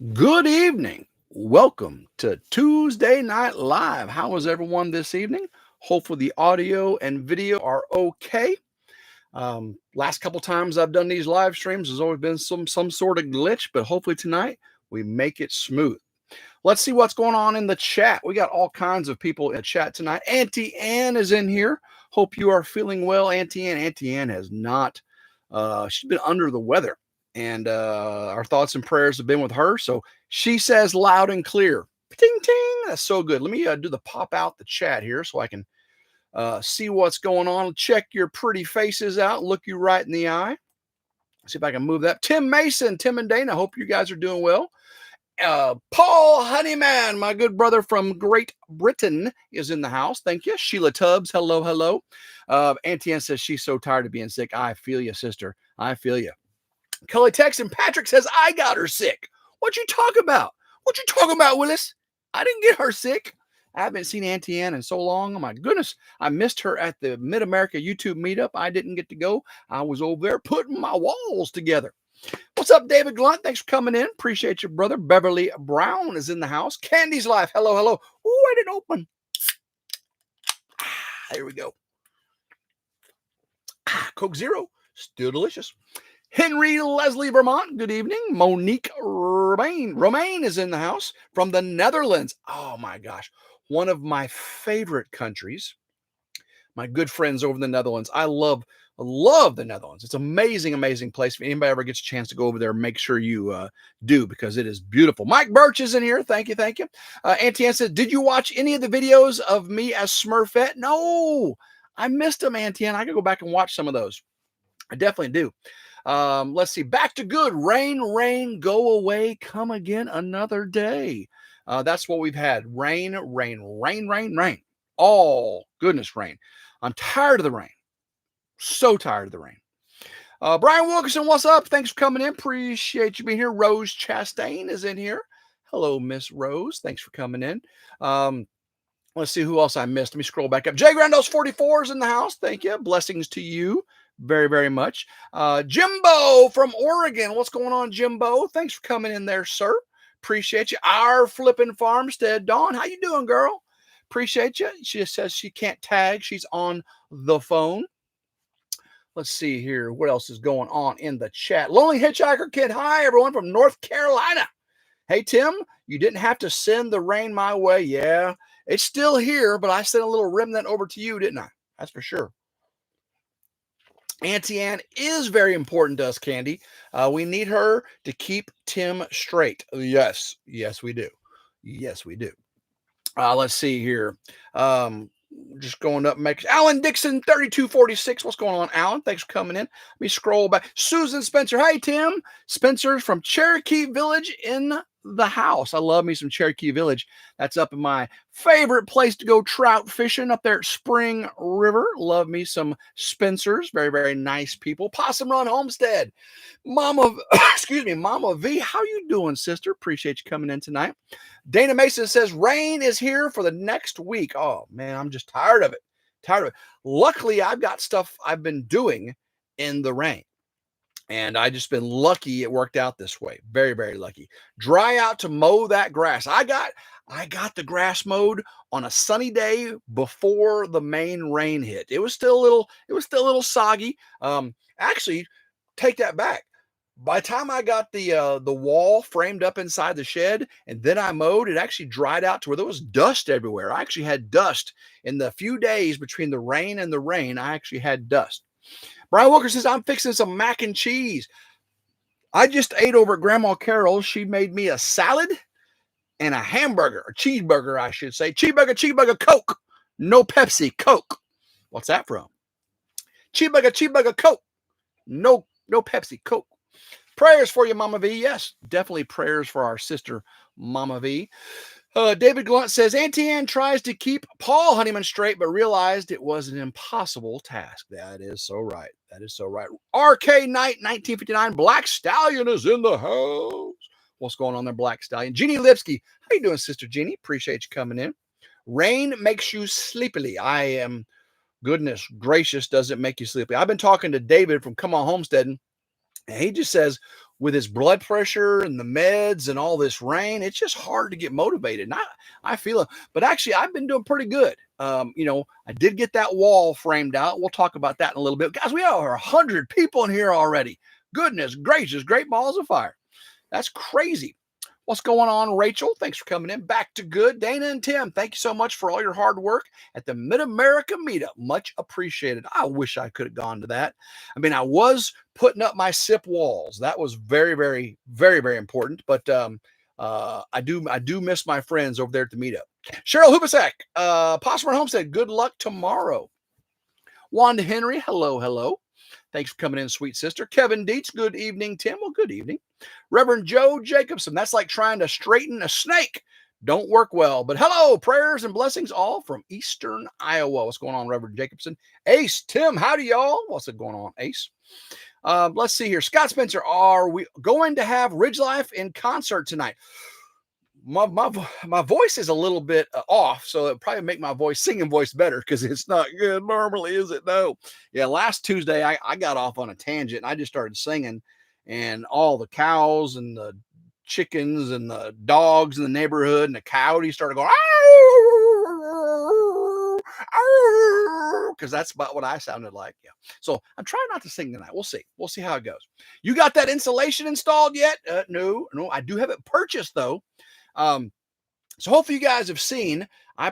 Good evening. Welcome to Tuesday Night Live. How is everyone this evening? Hopefully the audio and video are okay. Last couple times I've done these live streams, there's always been some sort of glitch, but hopefully tonight we make it smooth. Let's see what's going on in the chat. We got all kinds of people in the chat tonight. Auntie Ann is in here. Hope you are feeling well, Auntie Ann. Auntie Ann has not. She's been under the weather, and our thoughts and prayers have been with her. So she says loud and clear. Ting ting. That's so good. Let me do the pop out the chat here so I can see what's going on. Check your pretty faces out. Look you right in the eye. See if I can move that. Tim Mason, Tim and Dana. Hope you guys are doing well. Paul Honeyman, my good brother from Great Britain, is in the house. Thank you. Sheila Tubbs, hello, hello. Auntie Ann says she's so tired of being sick. I feel you, sister. I feel you. Kelly Texan Patrick says I got her sick. What you talking about? What you talking about, Willis? I didn't get her sick. I haven't seen Auntie Ann in so long. Oh my goodness. I missed her at the Mid-America YouTube meetup. I didn't get to go. I was over there putting my walls together. What's up, David Glunt? Thanks for coming in. Appreciate you, brother. Beverly Brown is in the house. Candy's Life. Hello, hello. Ooh, I didn't open. There we go. Coke Zero. Still delicious. Henry Leslie Vermont. Good evening. Monique Romaine is in the house from the Netherlands. Oh, my gosh. One of my favorite countries. My good friends over in the Netherlands. I love the Netherlands. It's amazing, amazing place. If anybody ever gets a chance to go over there, make sure you do, because it is beautiful. Mike Birch is in here. Thank you, thank you. Auntie Ann says, did you watch any of the videos of me as Smurfette? No, I missed them, Auntie Ann. I can go back and watch some of those. I definitely do. Let's see. Back to good. Rain, rain, go away. Come again another day. That's what we've had. Rain, rain, rain, rain, rain. Oh, goodness, rain. I'm tired of the rain. So tired of the rain. Brian Wilkerson, what's up? Thanks for coming in. Appreciate you being here. Rose Chastain is in here. Hello, Miss Rose. Thanks for coming in. Let's see who else I missed. Let me scroll back up. Jay Grandos 44 is in the house. Thank you. Blessings to you very, very much. Jimbo from Oregon. What's going on, Jimbo? Thanks for coming in there, sir. Appreciate you. Our flipping farmstead. Dawn, how you doing, girl? Appreciate you. She just says she can't tag. She's on the phone. Let's see here. What else is going on in the chat? Lonely Hitchhiker Kid. Hi, everyone from North Carolina. Hey, Tim, you didn't have to send the rain my way. Yeah, it's still here, but I sent a little remnant over to you, didn't I? That's for sure. Auntie Ann is very important to us, Candy. We need her to keep Tim straight. Yes, yes, we do. Yes, we do. Let's see here. Just going up, make Alan Dixon 3246. What's going on, Alan? Thanks for coming in. Let me scroll back. Susan Spencer. Hey, Tim. Spencer's from Cherokee Village in the house. I love me some Cherokee Village. That's up in my favorite place to go trout fishing up there at Spring River. Love me some Spencers. Very, very nice people. Possum Run Homestead. Mama, excuse me, Mama V. How you doing, sister? Appreciate you coming in tonight. Dana Mason says rain is here for the next week. Oh man, I'm just tired of it. Tired of it. Luckily, I've got stuff I've been doing in the rain, and I just been lucky it worked out this way. Very, very lucky. Dry out to mow that grass. I got the grass mowed on a sunny day before the main rain hit. It was still a little soggy. Actually, take that back. By the time I got the wall framed up inside the shed and then I mowed, it actually dried out to where there was dust everywhere. I actually had dust in the few days between the rain and the rain. I actually had dust. Brian Walker says, I'm fixing some mac and cheese. I just ate over at Grandma Carol's. She made me a salad and a hamburger, or cheeseburger, I should say. Cheeseburger, Coke. No Pepsi, Coke. What's that from? Cheeseburger, Coke. No Pepsi, Coke. Prayers for you, Mama V. Yes, definitely prayers for our sister, Mama V. David Glunt says, Auntie Ann tries to keep Paul Honeyman straight, but realized it was an impossible task. That is so right. That is so right. RK Knight, 1959. Black Stallion is in the house. What's going on there, Black Stallion? Jeannie Lipsky. How you doing, Sister Jeannie? Appreciate you coming in. Rain makes you sleepily. I am, goodness gracious, does it make you sleepy? I've been talking to David from Come On Homesteading, and he just says, with his blood pressure and the meds and all this rain, it's just hard to get motivated. And I feel it, but actually I've been doing pretty good. I did get that wall framed out. We'll talk about that in a little bit. Guys, we have over 100 people in here already. Goodness gracious, great balls of fire. That's crazy. What's going on, Rachel? Thanks for coming in. Back to good. Dana and Tim, thank you so much for all your hard work at the Mid-America Meetup. Much appreciated. I wish I could have gone to that. I mean, I was putting up my SIP walls. That was very, very, very, very important. But I do miss my friends over there at the meetup. Cheryl Hubasek, Possum Homestead, good luck tomorrow. Wanda Henry, hello, hello. Thanks for coming in, sweet sister. Kevin Dietz, good evening, Tim. Well, good evening. Reverend Joe Jacobson, that's like trying to straighten a snake. Don't work well, but hello, prayers and blessings all from Eastern Iowa. What's going on, Reverend Jacobson? Ace, Tim, howdy, y'all. What's going on, Ace? Let's see here. Scott Spencer, are we going to have RidgeLife in concert tonight? My voice is a little bit off, so it'll probably make my singing voice better because it's not good normally, is it? No. Yeah, last Tuesday I got off on a tangent and I just started singing, and all the cows and the chickens and the dogs in the neighborhood and the coyotes started going because that's about what I sounded like. Yeah. So I'm trying not to sing tonight. We'll see. We'll see how it goes. You got that insulation installed yet? No. I do have it purchased though. So hopefully you guys have seen, I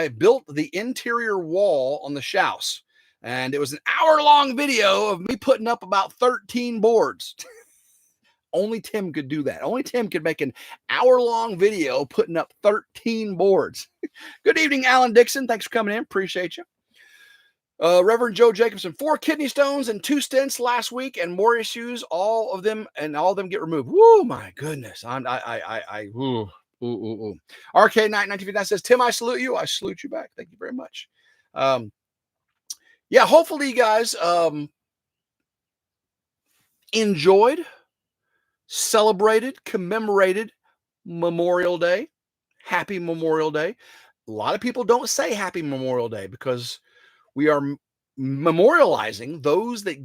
built the interior wall on the house, and it was an hour-long video of me putting up about 13 boards. Only Tim could do that. Only Tim could make an hour-long video putting up 13 boards. Good evening, Alan Dixon. Thanks for coming in. Appreciate you. Reverend Joe Jacobson, 4 kidney stones and 2 stents last week and more issues. All of them get removed. Woo, my goodness. Ooh. RK Knight 1959 says, Tim, I salute you. I salute you back. Thank you very much. Yeah, hopefully you guys enjoyed, celebrated, commemorated Memorial Day. Happy Memorial Day. A lot of people don't say Happy Memorial Day because we are memorializing those that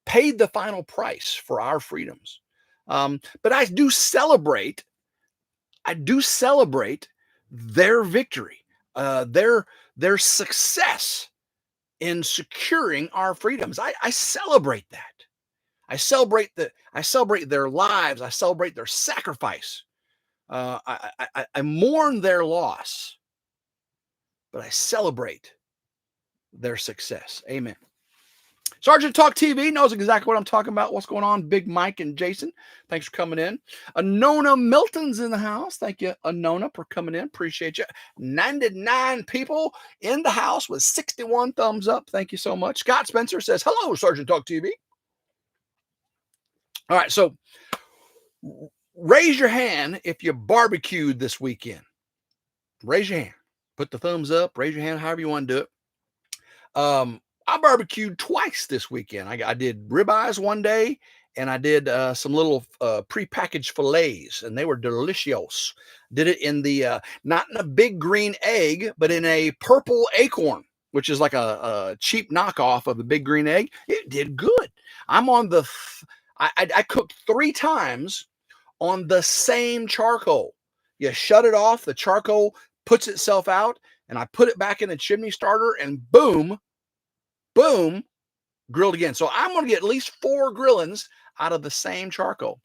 paid the final price for our freedoms. But I do celebrate their victory, their success in securing our freedoms. I celebrate that. I celebrate their lives. I celebrate their sacrifice. I mourn their loss, but I celebrate their success. Amen. Sergeant Talk TV knows exactly what I'm talking about. What's going on? Big Mike and Jason, thanks for coming in. Anona Milton's in the house. Thank you, Anona, for coming in. Appreciate you. 99 people in the house with 61 thumbs up. Thank you so much. Scott Spencer says, hello, Sergeant Talk TV. All right, so raise your hand if you barbecued this weekend. Raise your hand. Put the thumbs up. Raise your hand, however you want to do it. I barbecued twice this weekend. I did ribeyes one day, and I did some little prepackaged fillets, and they were delicious. Did it in the not in a big green egg, but in a purple acorn, which is like a cheap knockoff of the big green egg. It did good. I'm on the I cooked 3 times on the same charcoal. You shut it off, the charcoal puts itself out, and I put it back in the chimney starter, and boom, grilled again. So I'm going to get at least 4 grillings out of the same charcoal.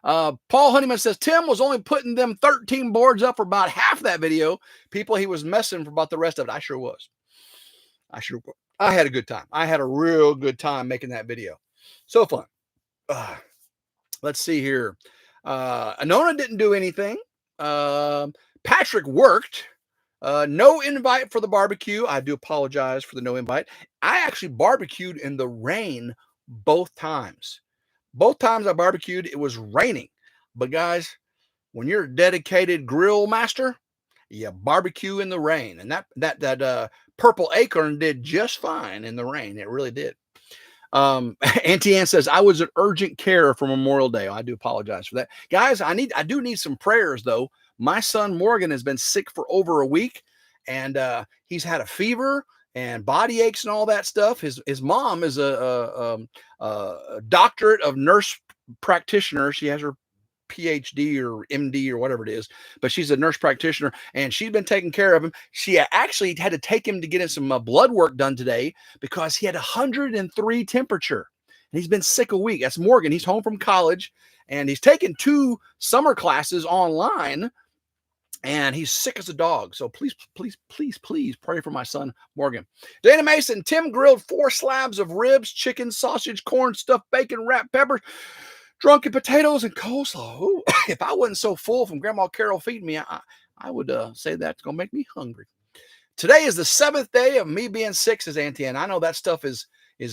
Paul Honeyman says, Tim was only putting them 13 boards up for about half that video. People, he was messing for about the rest of it. I sure was. I had a good time. I had a real good time making that video. So fun. Let's see here. Anona didn't do anything. Patrick worked. No invite for the barbecue. I do apologize for the no invite. I actually barbecued in the rain both times. Both times I barbecued, it was raining. But guys, when you're a dedicated grill master, you barbecue in the rain. And that purple acorn did just fine in the rain. It really did. Auntie Ann says, I was at urgent care for Memorial Day. I do apologize for that. Guys, I do need some prayers though. My son Morgan has been sick for over a week, and he's had a fever, and body aches and all that stuff. His mom is a doctorate of nurse practitioner. She has her PhD or MD or whatever it is, but she's a nurse practitioner and she's been taking care of him. She actually had to take him to get him some blood work done today because he had 103 temperature and he's been sick a week. That's Morgan. He's home from college and he's taken 2 summer classes online and he's sick as a dog. So please, please, please, please pray for my son, Morgan. Dana Mason, Tim grilled 4 slabs of ribs, chicken, sausage, corn, stuffed bacon, wrapped peppers, drunken potatoes, and coleslaw. Ooh, if I wasn't so full from Grandma Carol feeding me, I would say that's going to make me hungry. Today is the 7th day of me being sick, says Auntie Ann. I know that stuff is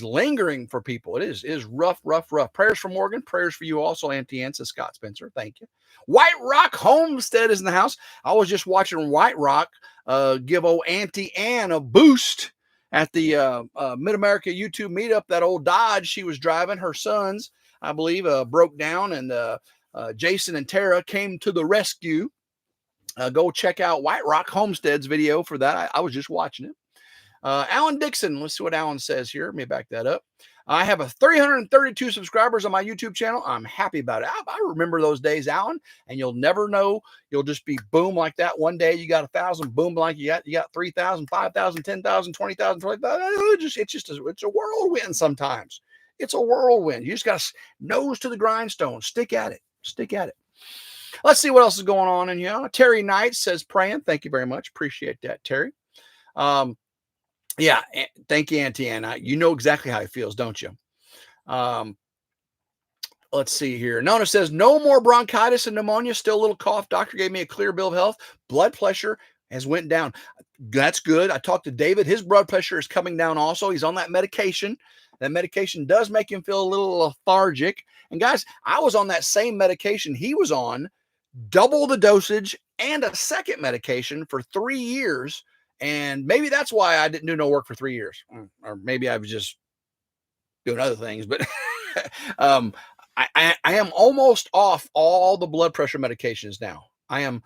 lingering for people. It is rough, rough, rough. Prayers for Morgan. Prayers for you also, Auntie Ann, says Scott Spencer. Thank you. White Rock Homestead is in the house. I was just watching White Rock give old Auntie Ann a boost at the Mid-America YouTube meetup. That old Dodge she was driving, her sons, I believe, broke down, and Jason and Tara came to the rescue. Go check out White Rock Homestead's video for that. I was just watching it. Alan Dixon, let's see what Alan says here. Let me back that up. I have a 332 subscribers on my YouTube channel. I'm happy about it. I remember those days, Alan, and you'll never know. You'll just be boom like that. One day you got 1,000, boom like you got 3,000, 5,000, 10,000, 20,000, 20,000. It's a whirlwind sometimes. It's a whirlwind. You just got to nose to the grindstone. Stick at it. Stick at it. Let's see what else is going on in here. Terry Knight says praying. Thank you very much. Appreciate that, Terry. Yeah, thank you, Auntie Ann. You know exactly how he feels, don't you? Let's see here. Nona says, no more bronchitis and pneumonia, still a little cough. Doctor gave me a clear bill of health. Blood pressure has went down. That's good. I talked to David. His blood pressure is coming down also. He's on that medication. That medication does make him feel a little lethargic. And guys, I was on that same medication he was on, double the dosage and a second medication for 3 years. And maybe that's why I didn't do no work for 3 years. Or maybe I was just doing other things. But I am almost off all the blood pressure medications now. I am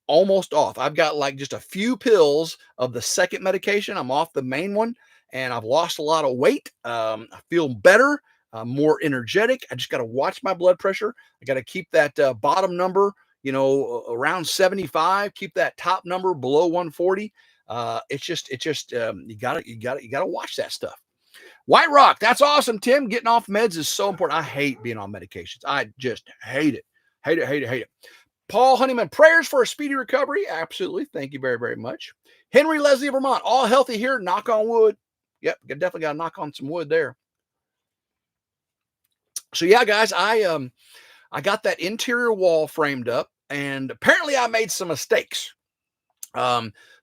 almost off. I've got like just a few pills of the second medication. I'm off the main one. And I've lost a lot of weight. I feel better, more energetic. I just got to watch my blood pressure. I got to keep that bottom number, around 75. Keep that top number below 140. It's just you gotta watch that stuff. White Rock, that's awesome, Tim. Getting off meds is so important. I hate being on medications. I just hate it. Hate it. Paul Honeyman, prayers for a speedy recovery. Absolutely. Thank you very, very much. Henry Leslie of Vermont, all healthy here. Knock on wood. Yep, definitely got to knock on some wood there. So yeah, guys, I got that interior wall framed up, and apparently I made some mistakes.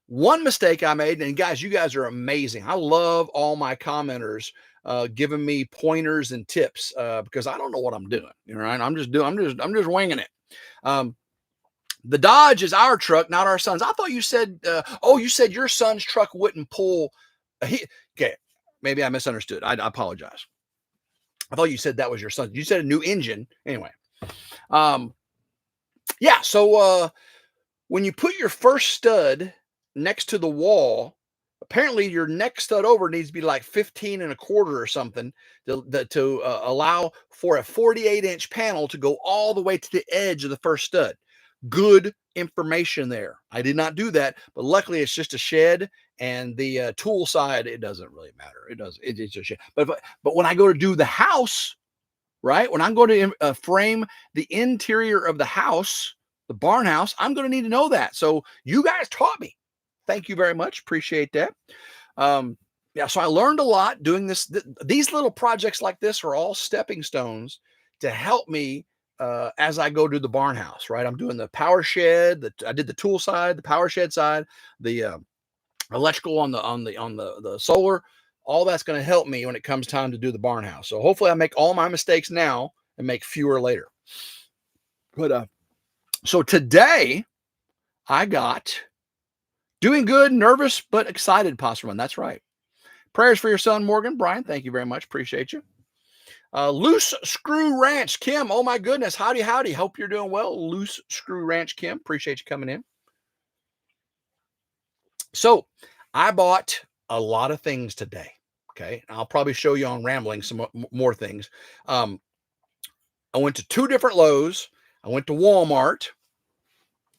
One mistake I made, and guys, you guys are amazing. I love all my commenters giving me pointers and tips because I don't know what I'm doing. Right? I'm just winging it. The Dodge is our truck, not our son's. I thought you said, you said your son's truck wouldn't pull. Okay, maybe I misunderstood. I apologize. I thought you said that was your son. You said a new engine. Anyway. Yeah. So when you put your first stud next to the wall, apparently your next stud over needs to be like 15 and a quarter or something to allow for a 48-inch panel to go all the way to the edge of the first stud. Good information there. I did not do that, but luckily it's just a shed, and the tool side, it doesn't really matter. It's a shed. But when I go to do the house, right? When I'm going to frame the interior of the house, the barn house, I'm going to need to know that. So you guys taught me. Thank you very much. Appreciate that. Yeah, so I learned a lot doing this. These little projects like this are all stepping stones to help me as I go to the barn house, right? I'm doing the power shed. I did the tool side, the power shed side, the electrical on the solar. All that's going to help me when it comes time to do the barn house. So hopefully I make all my mistakes now and make fewer later. But so today I got doing good, nervous, but excited pasta run. That's right. Prayers for your son, Morgan. Brian, thank you very much. Appreciate you. Loose Screw Ranch, Kim. Oh my goodness. Howdy. Hope you're doing well. Loose Screw Ranch, Kim. Appreciate you coming in. So I bought a lot of things today. Okay. I'll probably show you on Rambling some more things. Um, I went to 2 different Lowe's. I went to Walmart,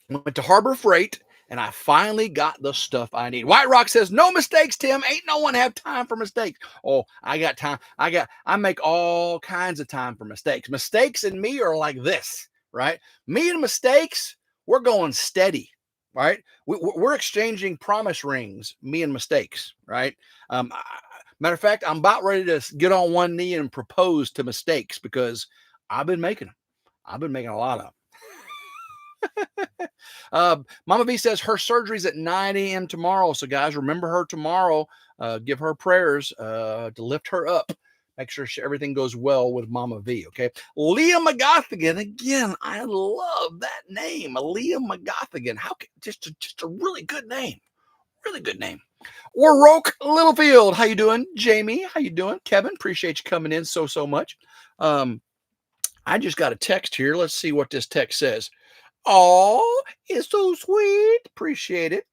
went to Harbor Freight, and I finally got the stuff I need. White Rock says, no mistakes, Tim. Ain't no one have time for mistakes. Oh, I got time. I make all kinds of time for mistakes. Mistakes and me are like this, right? Me and mistakes, we're going steady, right? We're exchanging promise rings, me and mistakes, right? Matter of fact, I'm about ready to get on one knee and propose to mistakes because I've been making them. I've been making a lot of them. Mama V says her surgery's at 9 a.m. tomorrow. So guys, remember her tomorrow. Give her prayers to lift her up. Make sure everything goes well with Mama V. Okay. Leah McGothigan. Again, I love that name. Leah McGothigan. How can just a really good name. Really good name. Warroke Littlefield. How you doing? Jamie, how you doing? Kevin, appreciate you coming in so much. I just got a text here. Let's see what this text says. Oh, it's so sweet. Appreciate it.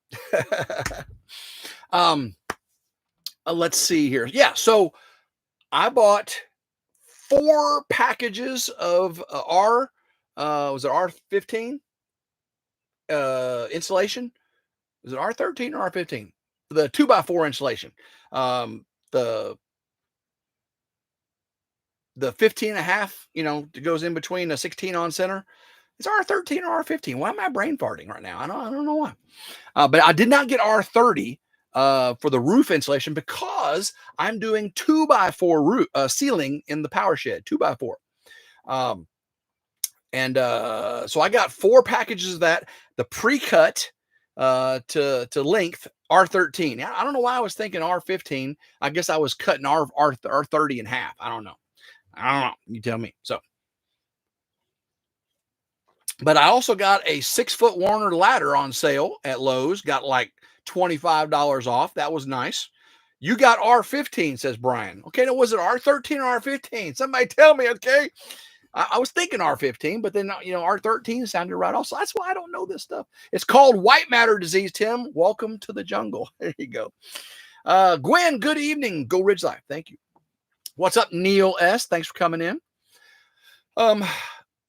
Let's see here. Yeah, so I bought 4 packages of was it R15 insulation? Was it R13 or R15? The 2x4 insulation. The 15 and a half, that goes in between a 16 on center. It's R13 or R15. Why am I brain farting right now? I don't know why. But I did not get R30 for the roof insulation because I'm doing 2x4 roof ceiling in the power shed, 2x4. So I got 4 packages of that. The pre-cut to length R13. I don't know why I was thinking R15. I guess I was cutting R30 in half. I don't know. You tell me. But I also got a 6-foot Warner ladder on sale at Lowe's. Got like $25 off. That was nice. You got R15, says Brian. Okay, now was it R13 or R15? Somebody tell me, okay? I was thinking R15, but then, R13 sounded right also. That's why I don't know this stuff. It's called white matter disease, Tim. Welcome to the jungle. There you go. Gwen, good evening. Go RidgeLife. Thank you. What's up, Neil S? Thanks for coming in.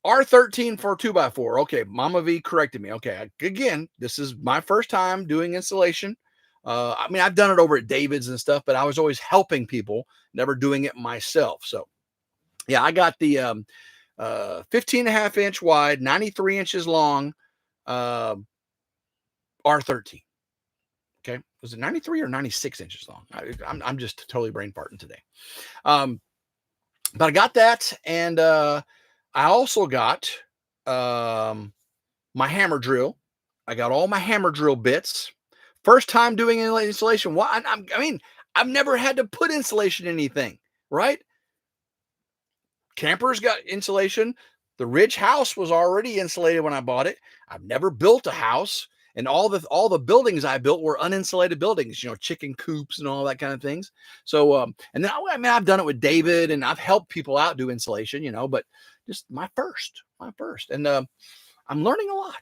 R13 for 2x4. Okay, Mama V corrected me. Okay, again, this is my first time doing installation. I've done it over at David's and stuff, but I was always helping people, never doing it myself. So, yeah, I got the 15 and a half inch wide, 93 inches long R13. Okay, was it 93 or 96 inches long? I'm just totally brain farting today. But I got that, and I also got my hammer drill. I got all my hammer drill bits. First time doing installation. Why? I've never had to put insulation in anything, right? Campers got insulation. The Ridge house was already insulated when I bought it. I've never built a house, and all the buildings I built were uninsulated buildings, chicken coops and all that kind of things. So, and then I've done it with David, and I've helped people out do insulation, but just my first, and I'm learning a lot.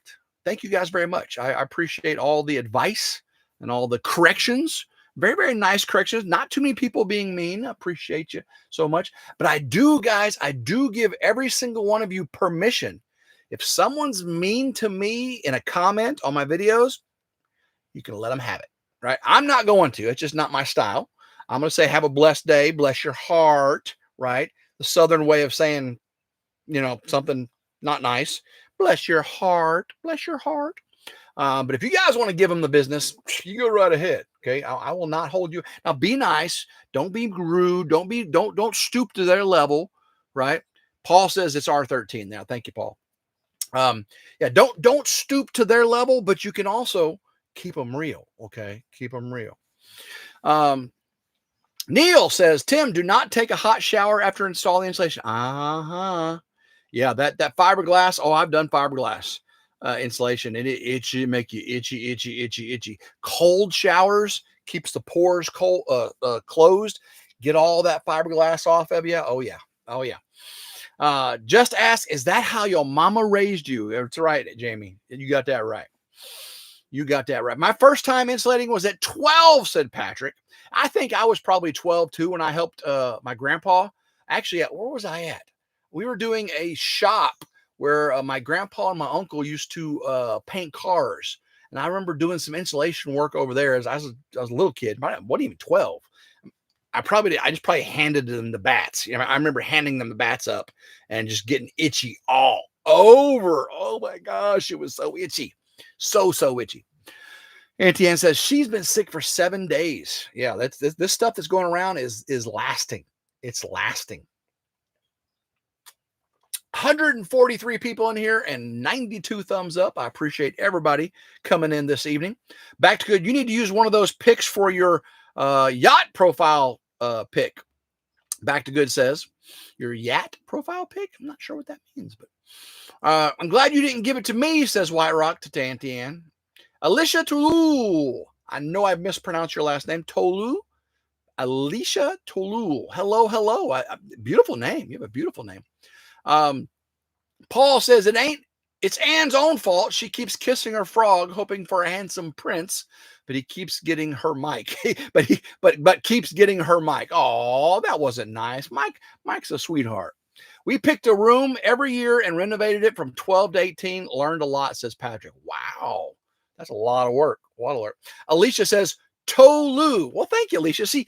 Thank you guys very much. I appreciate all the advice and all the corrections. Very, very nice corrections. Not too many people being mean. I appreciate you so much. But I do give every single one of you permission. If someone's mean to me in a comment on my videos, you can let them have it, right? I'm not going to. It's just not my style. I'm going to say, have a blessed day. Bless your heart, right? The Southern way of saying, something not nice. Bless your heart. Bless your heart. But if you guys want to give them the business, you go right ahead. Okay. I will not hold you. Now be nice. Don't be rude. Don't stoop to their level. Right. Paul says it's R13 now. Thank you, Paul. Yeah, don't stoop to their level, but you can also keep them real. Okay. Keep them real. Neil says, Tim, do not take a hot shower after installing the insulation. Yeah. That fiberglass. Oh, I've done fiberglass. Insulation, and it make you itchy. Cold showers keeps the pores closed. Get all that fiberglass off of you. Oh yeah. Just ask, is that how your mama raised you? That's right, Jamie. You got that right. You got that right. My first time insulating was at 12, said Patrick. I think I was probably 12 too when I helped my grandpa. Actually, where was I at? We were doing a shop where my grandpa and my uncle used to paint cars. And I remember doing some insulation work over there as I was a little kid. I wasn't even 12. I just probably handed them the bats. I remember handing them the bats up and just getting itchy all over. Oh my gosh, it was so itchy. So itchy. Auntie Ann says she's been sick for 7 days. Yeah, this stuff that's going around is lasting. It's lasting. 143 people in here and 92 thumbs up. I appreciate everybody coming in this evening. Back to good. You need to use one of those pics for your yacht profile pic. Back to good says your yacht profile pic. I'm not sure what that means, but I'm glad you didn't give it to me, says White Rock to Auntie Ann. Alicia Tolu. I know I mispronounced your last name. Tolu. Alicia Tolu. Hello. Beautiful name. You have a beautiful name. Paul says it's Ann's own fault. She keeps kissing her frog, hoping for a handsome prince, but he keeps getting her mic. but keeps getting her mic. Oh, that wasn't nice. Mike's a sweetheart. We picked a room every year and renovated it from 12 to 18. Learned a lot, says Patrick. Wow. That's a lot of work. Alicia says, Tolu. Well, thank you, Alicia. See,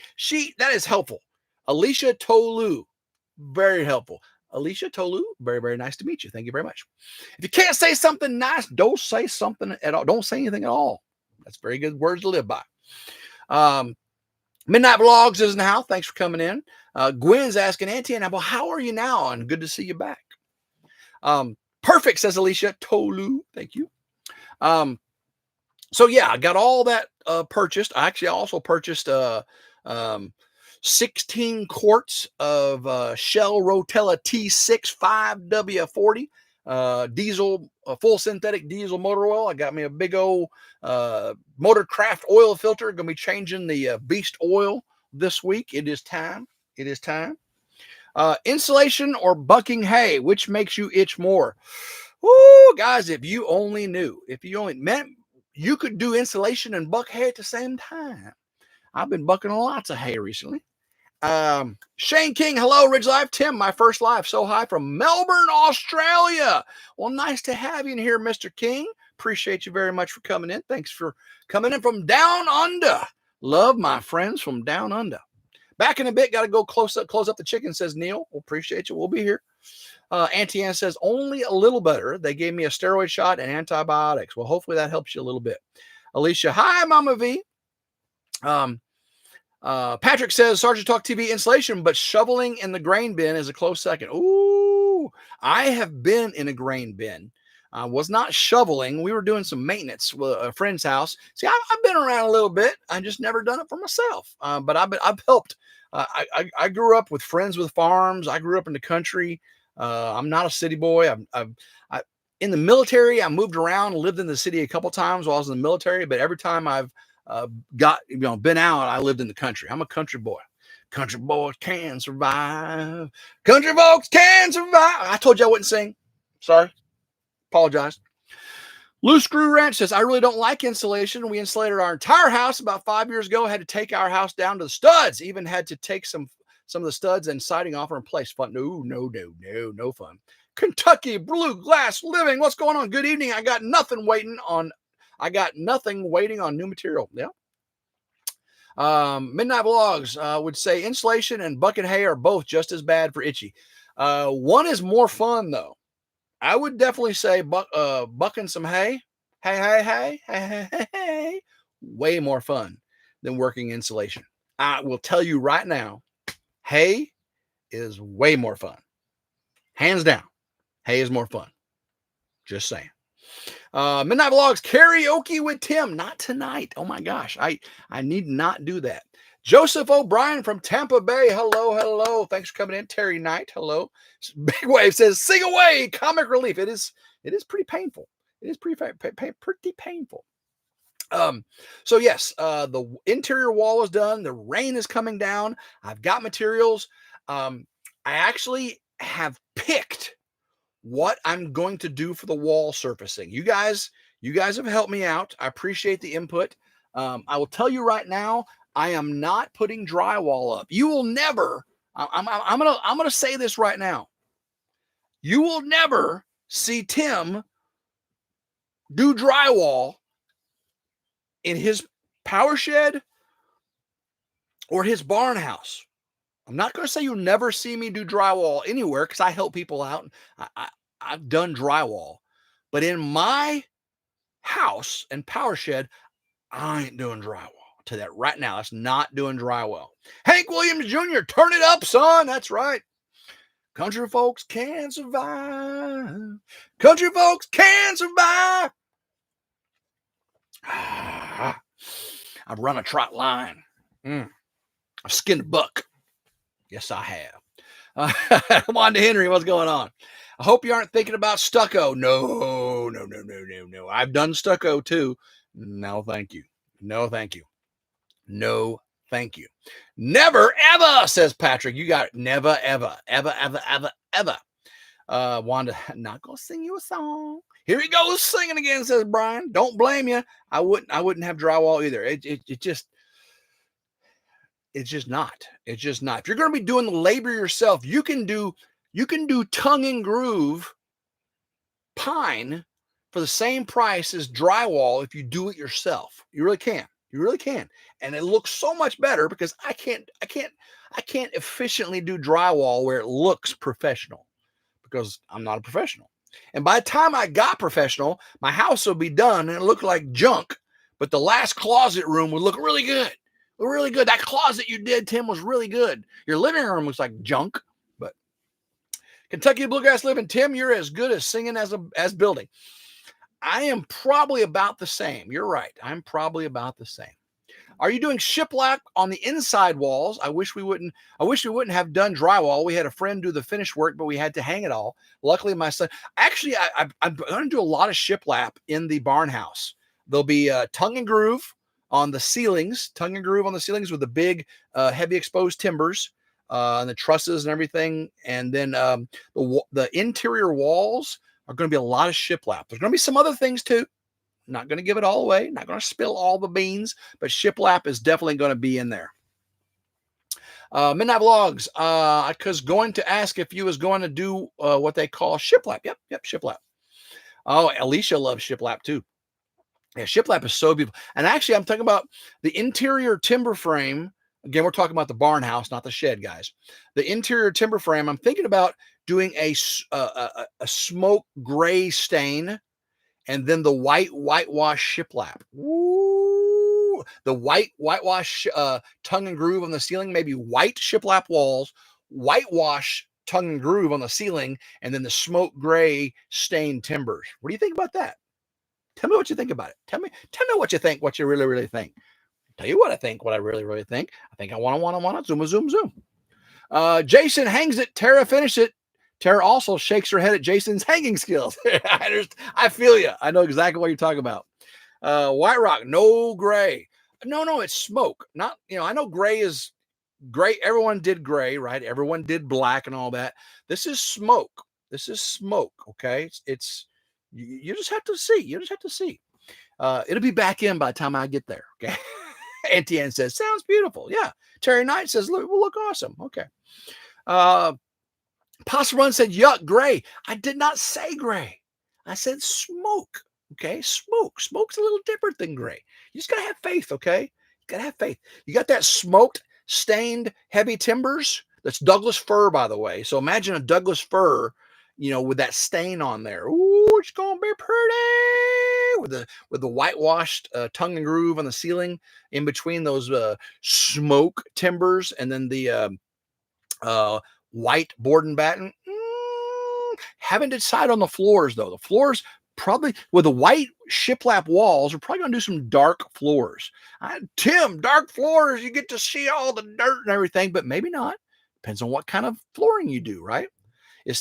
that is helpful. Alicia Tolu. Very helpful. Alicia Tolu, very, very nice to meet you. Thank you very much. If you can't say something nice, don't say something at all. Don't say anything at all. That's very good words to live by. Midnight Vlogs is in the house. Thanks for coming in. Gwen's asking, Auntie Ann, well, how are you now? And good to see you back. Perfect, says Alicia Tolu. Thank you. So yeah, I got all that purchased. I also purchased 16 quarts of Shell Rotella T6 5W40 diesel, full synthetic diesel motor oil. I got me a big old Motorcraft oil filter. Going to be changing the Beast oil this week. It is time. Insulation or bucking hay, which makes you itch more? Ooh, guys, if you only knew. If you only meant you could do insulation and buck hay at the same time. I've been bucking lots of hay recently. Shane King, hello, RidgeLife. Tim, my first live, so high from Melbourne, Australia. Well, nice to have you in here, Mr. King. Appreciate you very much for coming in. Thanks for coming in from down under. Love my friends from down under. Back in a bit, got to go close up the chicken, says Neil. We'll appreciate you. We'll be here. Auntie Ann says, only a little better. They gave me a steroid shot and antibiotics. Well, hopefully that helps you a little bit. Alicia, hi, Mama V. Patrick says, Sergeant Talk TV insulation, but shoveling in the grain bin is a close second. Ooh, I have been in a grain bin. I was not shoveling. We were doing some maintenance with a friend's house. See, I've been around a little bit. I just never done it for myself. But I've helped. I grew up with friends with farms. I grew up in the country. I'm not a city boy. In the military, I moved around, lived in the city a couple times while I was in the military. But every time I've been out, I lived in the country. I'm a country boy. Country boys can survive. Country folks can survive. I told you I wouldn't sing. Sorry. Apologize. Loose Screw Ranch says, I really don't like insulation. We insulated our entire house about 5 years ago. Had to take our house down to the studs. Even had to take some of the studs and siding off and replace. Fun. No fun. Kentucky Blue Glass Living. What's going on? Good evening. I got nothing waiting on new material. Yeah. Midnight Vlogs would say insulation and bucket hay are both just as bad for itchy. One is more fun though. I would definitely say bucking some hay, way more fun than working insulation. I will tell you right now, hay is way more fun. Hands down, hay is more fun. Just saying. Midnight Vlogs, karaoke with Tim. Not tonight. Oh my gosh. I need not do that. Joseph O'Brien from Tampa Bay. Hello. Thanks for coming in. Terry Knight. Hello. Big Wave says, sing away. Comic relief. It is pretty painful. It is pretty painful. So yes, the interior wall is done. The rain is coming down. I've got materials. I actually have picked what I'm going to do for the wall surfacing. You guys have helped me out. I appreciate the input. I will tell you right now, I am not putting drywall up. You will never. I'm gonna say this right now. You will never see Tim do drywall in his power shed or his barn house. I'm not going to say you'll never see me do drywall anywhere because I help people out. I've done drywall. But in my house and power shed, I ain't doing drywall. I'll tell you that right now. That's not doing drywall. Hank Williams Jr., turn it up, son. That's right. Country folks can survive. Country folks can survive. I've run a trot line. I've skinned a buck. Yes, I have. Wanda Henry, what's going on? I hope you aren't thinking about stucco. No. I've done stucco too. No, thank you. No, thank you. No, thank you. Never, ever, says Patrick. You got it. Never, ever. Wanda, not gonna sing you a song. Here he goes singing again, says Brian. Don't blame you. I wouldn't have drywall either. It's just not. It's just not. If you're going to be doing the labor yourself, you can do tongue and groove pine for the same price as drywall if you do it yourself. You really can. You really can. And it looks so much better because I can't efficiently do drywall where it looks professional because I'm not a professional. And by the time I got professional, my house would be done and it looked like junk, but the last closet room would look really good. Really good. That closet you did, Tim, was really good. Your living room looks like junk, but Kentucky Bluegrass Living, Tim, you're as good as singing as building. I am probably about the same. You're right. I'm probably about the same. Are you doing shiplap on the inside walls? I wish we wouldn't have done drywall. We had a friend do the finish work, but we had to hang it all. Luckily, my son. Actually, I'm going to do a lot of shiplap in the barn house. There'll be tongue and groove on the ceilings, with the big, heavy exposed timbers, and the trusses and everything. And then the interior walls are going to be a lot of shiplap. There's going to be some other things too. Not going to give it all away. Not going to spill all the beans, but shiplap is definitely going to be in there. Midnight Vlogs, because going to ask if you was going to do what they call shiplap. Yep, shiplap. Oh, Alicia loves shiplap too. Yeah, shiplap is so beautiful. And actually, I'm talking about the interior timber frame. Again, we're talking about the barn house, not the shed, guys. The interior timber frame, I'm thinking about doing a smoke gray stain and then the whitewash shiplap. Ooh, the whitewash tongue and groove on the ceiling, maybe white shiplap walls, whitewash tongue and groove on the ceiling, and then the smoke gray stained timbers. What do you think about that? Tell me what you think about it. Tell me what you think, what you really, really think. Tell you what I think, what I really, really think. I think I want to, zoom. Jason hangs it. Tara finished it. Tara also shakes her head at Jason's hanging skills. I feel you. I know exactly what you're talking about. White Rock, no gray. No, it's smoke. Not, I know gray is gray. Everyone did gray, right? Everyone did black and all that. This is smoke. Okay. It's you just have to see. It'll be back in by the time I get there. Okay. Auntie Ann says, sounds beautiful. Yeah. Terry Knight says, look awesome. Okay. Pasta Run said, yuck, gray. I did not say gray. I said smoke. Okay. Smoke's a little different than gray. You just gotta have faith. Okay. You gotta have faith. You got that smoked, stained, heavy timbers. That's Douglas fir, by the way. So imagine a Douglas fir, with that stain on there. Ooh, it's gonna be pretty with the whitewashed tongue and groove on the ceiling in between those smoke timbers, and then the white board and batten. Haven't decided on the floors though. The floors probably with the white shiplap walls. We're probably gonna do some dark floors. Tim, dark floors. You get to see all the dirt and everything, but maybe not. Depends on what kind of flooring you do, right?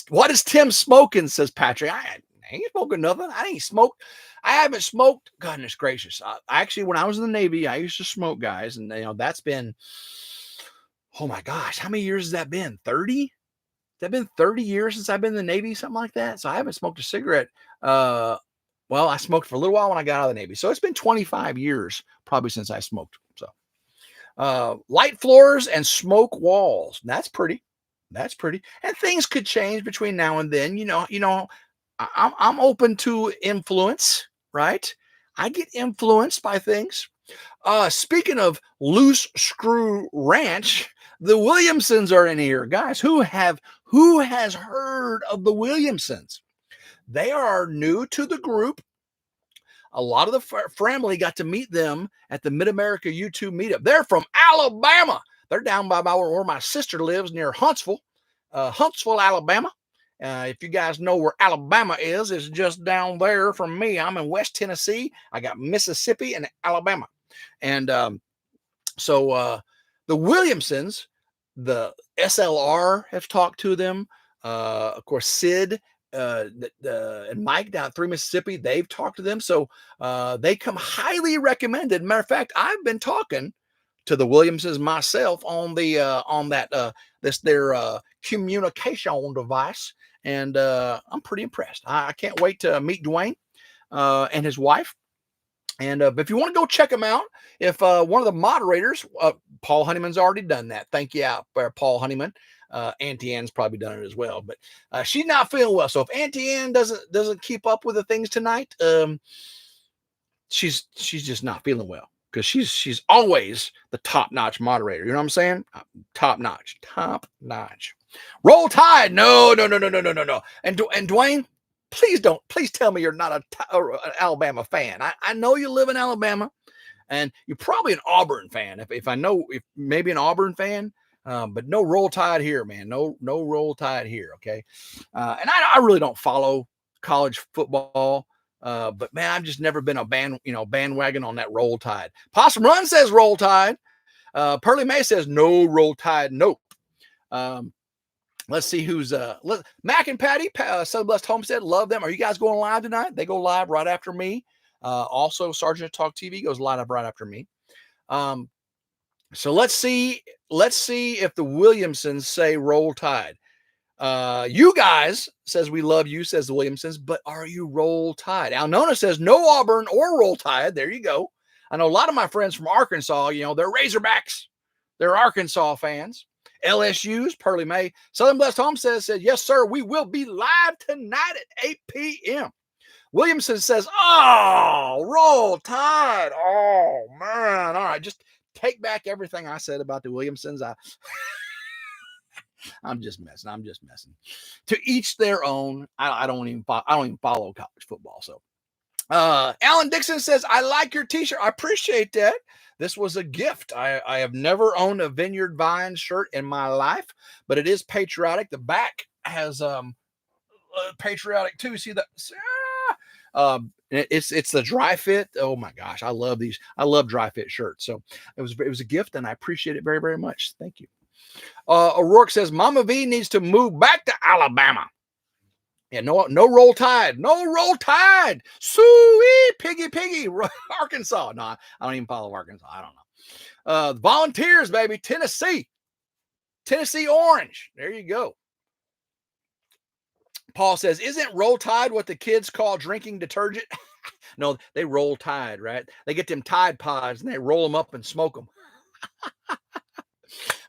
What is Tim smoking? Says Patrick. I ain't smoking nothing. I ain't smoked. I haven't smoked. Goodness gracious. Actually, when I was in the Navy, I used to smoke, guys. And that's been, oh my gosh, how many years has that been? 30? It's been 30 years since I've been in the Navy, something like that. So I haven't smoked a cigarette. Well, I smoked for a little while when I got out of the Navy. So it's been 25 years probably since I smoked. So light floors and smoke walls. That's pretty. That's pretty. And things could change between now and then. I'm open to influence, right? I get influenced by things. Speaking of loose screw ranch, the Williamsons are in here, guys. Who has heard of the Williamsons? They are new to the group. A lot of the family got to meet them at the Mid-America YouTube meetup. They're from Alabama. They're down by where my sister lives, near Huntsville, Alabama. If you guys know where Alabama is, it's just down there from me. I'm in West Tennessee. I got Mississippi and Alabama. And so the Williamsons, the SLR have talked to them. Of course, Sid and Mike down at 3 Mississippi, they've talked to them. So they come highly recommended. Matter of fact, I've been talking to the Williamsons myself on their communication device. And I'm pretty impressed. I can't wait to meet Dwayne and his wife. And if you want to go check them out, if one of the moderators, Paul Honeyman's already done that. Thank you out for Paul Honeyman. Auntie Anne's probably done it as well, but she's not feeling well. So if Auntie Anne doesn't keep up with the things tonight, she's just not feeling well, because she's always the top-notch moderator. You know what I'm saying? Top-notch. Roll Tide. No. And Dwayne, please tell me you're not an Alabama fan. I know you live in Alabama, and you're probably an Auburn fan. If maybe an Auburn fan, but no Roll Tide here, man. No Roll Tide here. Okay. And I really don't follow college football. But man, I've just never been a bandwagon on that Roll Tide. Possum Run says Roll Tide. Pearly May says no Roll Tide. Nope. Let's see who's Mac and Patty, Southern Blessed Homestead. Love them. Are you guys going live tonight? They go live right after me. Also, Sergeant Talk TV goes live right after me. So let's see if the Williamsons say Roll Tide. You guys, says we love you, says the Williamsons, but are you Roll Tide? Alnona says no Auburn or Roll Tide. There you go. I know a lot of my friends from Arkansas, they're Razorbacks. They're Arkansas fans. LSU's Pearly May. Southern Blessed Homestead said, yes, sir, we will be live tonight at 8 p.m. Williamson says, oh, Roll Tide. Oh, man. All right, just take back everything I said about the Williamsons. I'm just messing. To each their own. I don't even follow college football. So Alan Dixon says, I like your t-shirt. I appreciate that. This was a gift. I have never owned a Vineyard Vine shirt in my life, but it is patriotic. The back has patriotic too. See that? It's the dry fit. Oh my gosh, I love these. I love dry fit shirts. So it was a gift, and I appreciate it very, very much. Thank you. O'Rourke says Mama V needs to move back to Alabama. Yeah, no Roll Tide. No Roll Tide. Sweet piggy. Arkansas. No, I don't even follow Arkansas. I don't know. Volunteers, baby. Tennessee Orange. There you go. Paul says, isn't Roll Tide what the kids call drinking detergent? No, they Roll Tide, right? They get them Tide Pods and they roll them up and smoke them.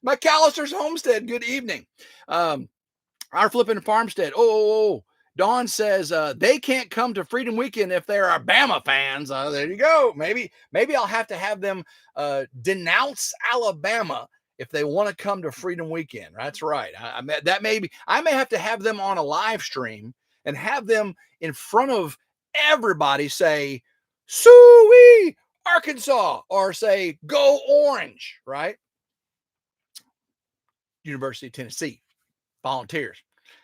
McAllister's Homestead, good evening. Our Flippin' Farmstead. Oh. Dawn says they can't come to Freedom Weekend if they're Alabama fans. There you go. Maybe I'll have to have them denounce Alabama if they want to come to Freedom Weekend. That's right. I may have to have them on a live stream and have them in front of everybody say, Suey, Arkansas, or say, go Orange, right? University of Tennessee, Volunteers.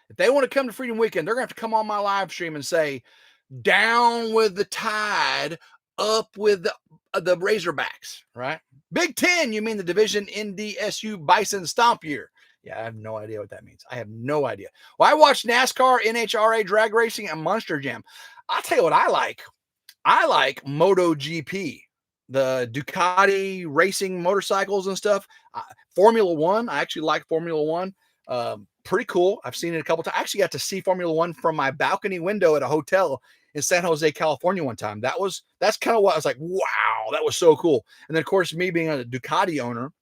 If they want to come to Freedom Weekend, they're going to have to come on my live stream and say, down with the Tide, up with the Razorbacks, right? Big Ten, you mean the Division NDSU Bison Stomp Year. Yeah, I have no idea what that means. I have no idea. Well, I watch NASCAR, NHRA drag racing, and Monster Jam. I'll tell you what I like. I like MotoGP, the Ducati racing motorcycles and stuff. Formula One, I actually like Formula One. Pretty cool. I've seen it a couple times. I actually got to see Formula One from my balcony window at a hotel in San Jose, California one time. That's kind of what I was like, wow, that was so cool. And then of course, me being a Ducati owner,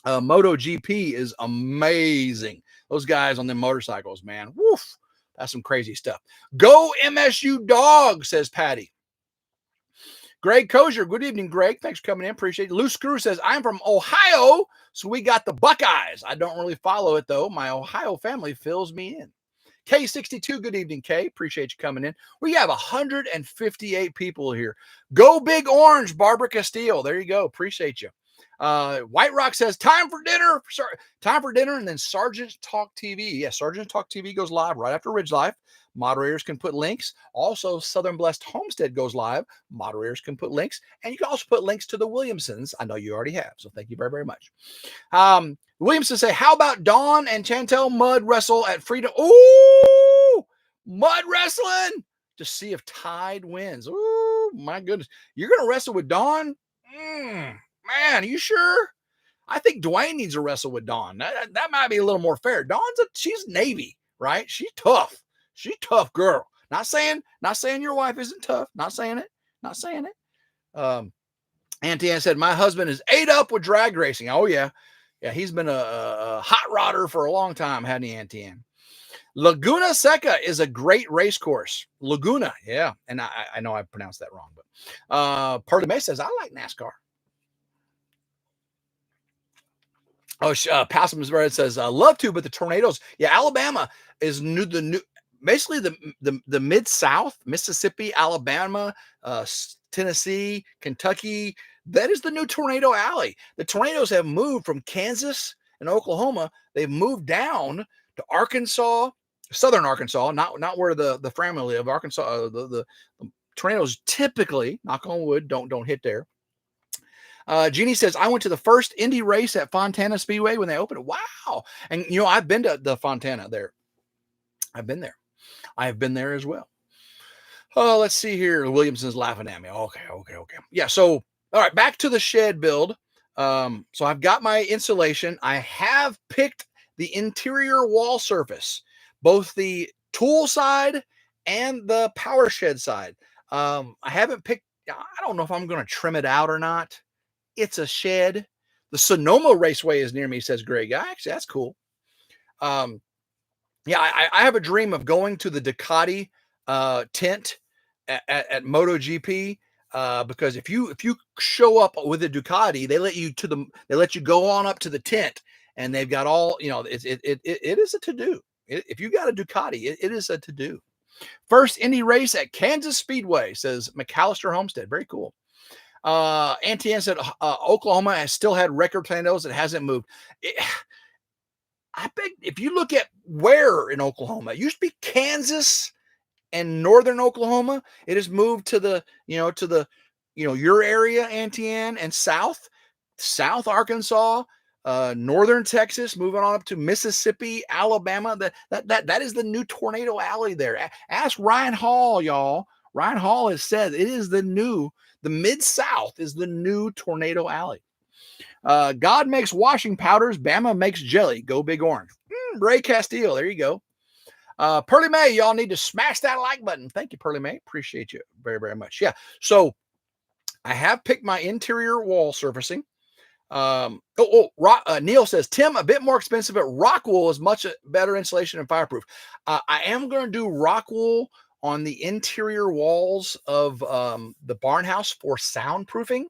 MotoGP is amazing. Those guys on them motorcycles, man. Woof. That's some crazy stuff. Go MSU dog, says Patty. Greg Kozier, good evening, Greg. Thanks for coming in. Appreciate it. Loose Screw says, I'm from Ohio, so we got the Buckeyes. I don't really follow it, though. My Ohio family fills me in. K62, good evening, K. Appreciate you coming in. We have 158 people here. Go Big Orange, Barbara Castillo. There you go. Appreciate you. White Rock says, time for dinner. Sorry, time for dinner. And then Sergeant Talk TV. Yes, Sergeant Talk TV goes live right after Ridge Life. Moderators can put links. Also, Southern Blessed Homestead goes live. Moderators can put links. And you can also put links to the Williamsons. I know you already have. So thank you very, very much. Williamson say, how about Dawn and Chantel mud wrestle at Freedom? Ooh, mud wrestling to see if Tide wins. Ooh, my goodness. You're going to wrestle with Dawn? Man, are you sure? I think Dwayne needs to wrestle with Dawn. That might be a little more fair. She's Navy, right? She's tough. She's a tough girl. Not saying your wife isn't tough. Not saying it. Auntie Ann said, my husband is ate up with drag racing. Oh, yeah. Yeah, he's been a hot rodder for a long time, hadn't he, Auntie Ann? Laguna Seca is a great race course. Laguna, yeah. And I know I pronounced that wrong, but Pearly May says, I like NASCAR. Oh, Passum Red says, love to, but the tornadoes. Yeah, Alabama is basically the Mid-South, Mississippi, Alabama, Tennessee, Kentucky. That is the new tornado alley. The tornadoes have moved from Kansas and Oklahoma. They've moved down to Arkansas, southern Arkansas, not where the family live. Arkansas, the tornadoes typically, knock on wood, don't hit there. Jeannie says, I went to the first Indy race at Fontana Speedway when they opened it. Wow. And, I've been to the Fontana there. I've been there. I have been there as well. Oh, let's see here. Williamson's laughing at me. Okay. Yeah. So, all right, back to the shed build. So I've got my insulation. I have picked the interior wall surface, both the tool side and the power shed side. I haven't picked, I don't know if I'm going to trim it out or not. It's a shed. The Sonoma Raceway is near me, says Greg. Actually, that's cool. Yeah, I have a dream of going to the Ducati tent at MotoGP because if you show up with a Ducati, they let you go on up to the tent, and they've got all it is a to do. If you got a Ducati, it is a to do. First Indy race at Kansas Speedway, says McAllister Homestead. Very cool. Auntie Ann said Oklahoma has still had record tornadoes. It hasn't moved. I bet if you look at where in Oklahoma, it used to be Kansas and northern Oklahoma. It has moved to your area, Auntie Ann, and South Arkansas, northern Texas, moving on up to Mississippi, Alabama. That is the new tornado alley there. Ask Ryan Hall, y'all. Ryan Hall has said it is the Mid-South is the new tornado alley. God makes washing powders. Bama makes jelly. Go Big Orange. Ray Castillo. There you go. Pearly May, y'all need to smash that like button. Thank you, Pearly May. Appreciate you very, very much. Yeah. So I have picked my interior wall surfacing. Neil says, Tim, a bit more expensive, but rock wool is much better insulation and fireproof. I am going to do rock wool on the interior walls of the barn house for soundproofing.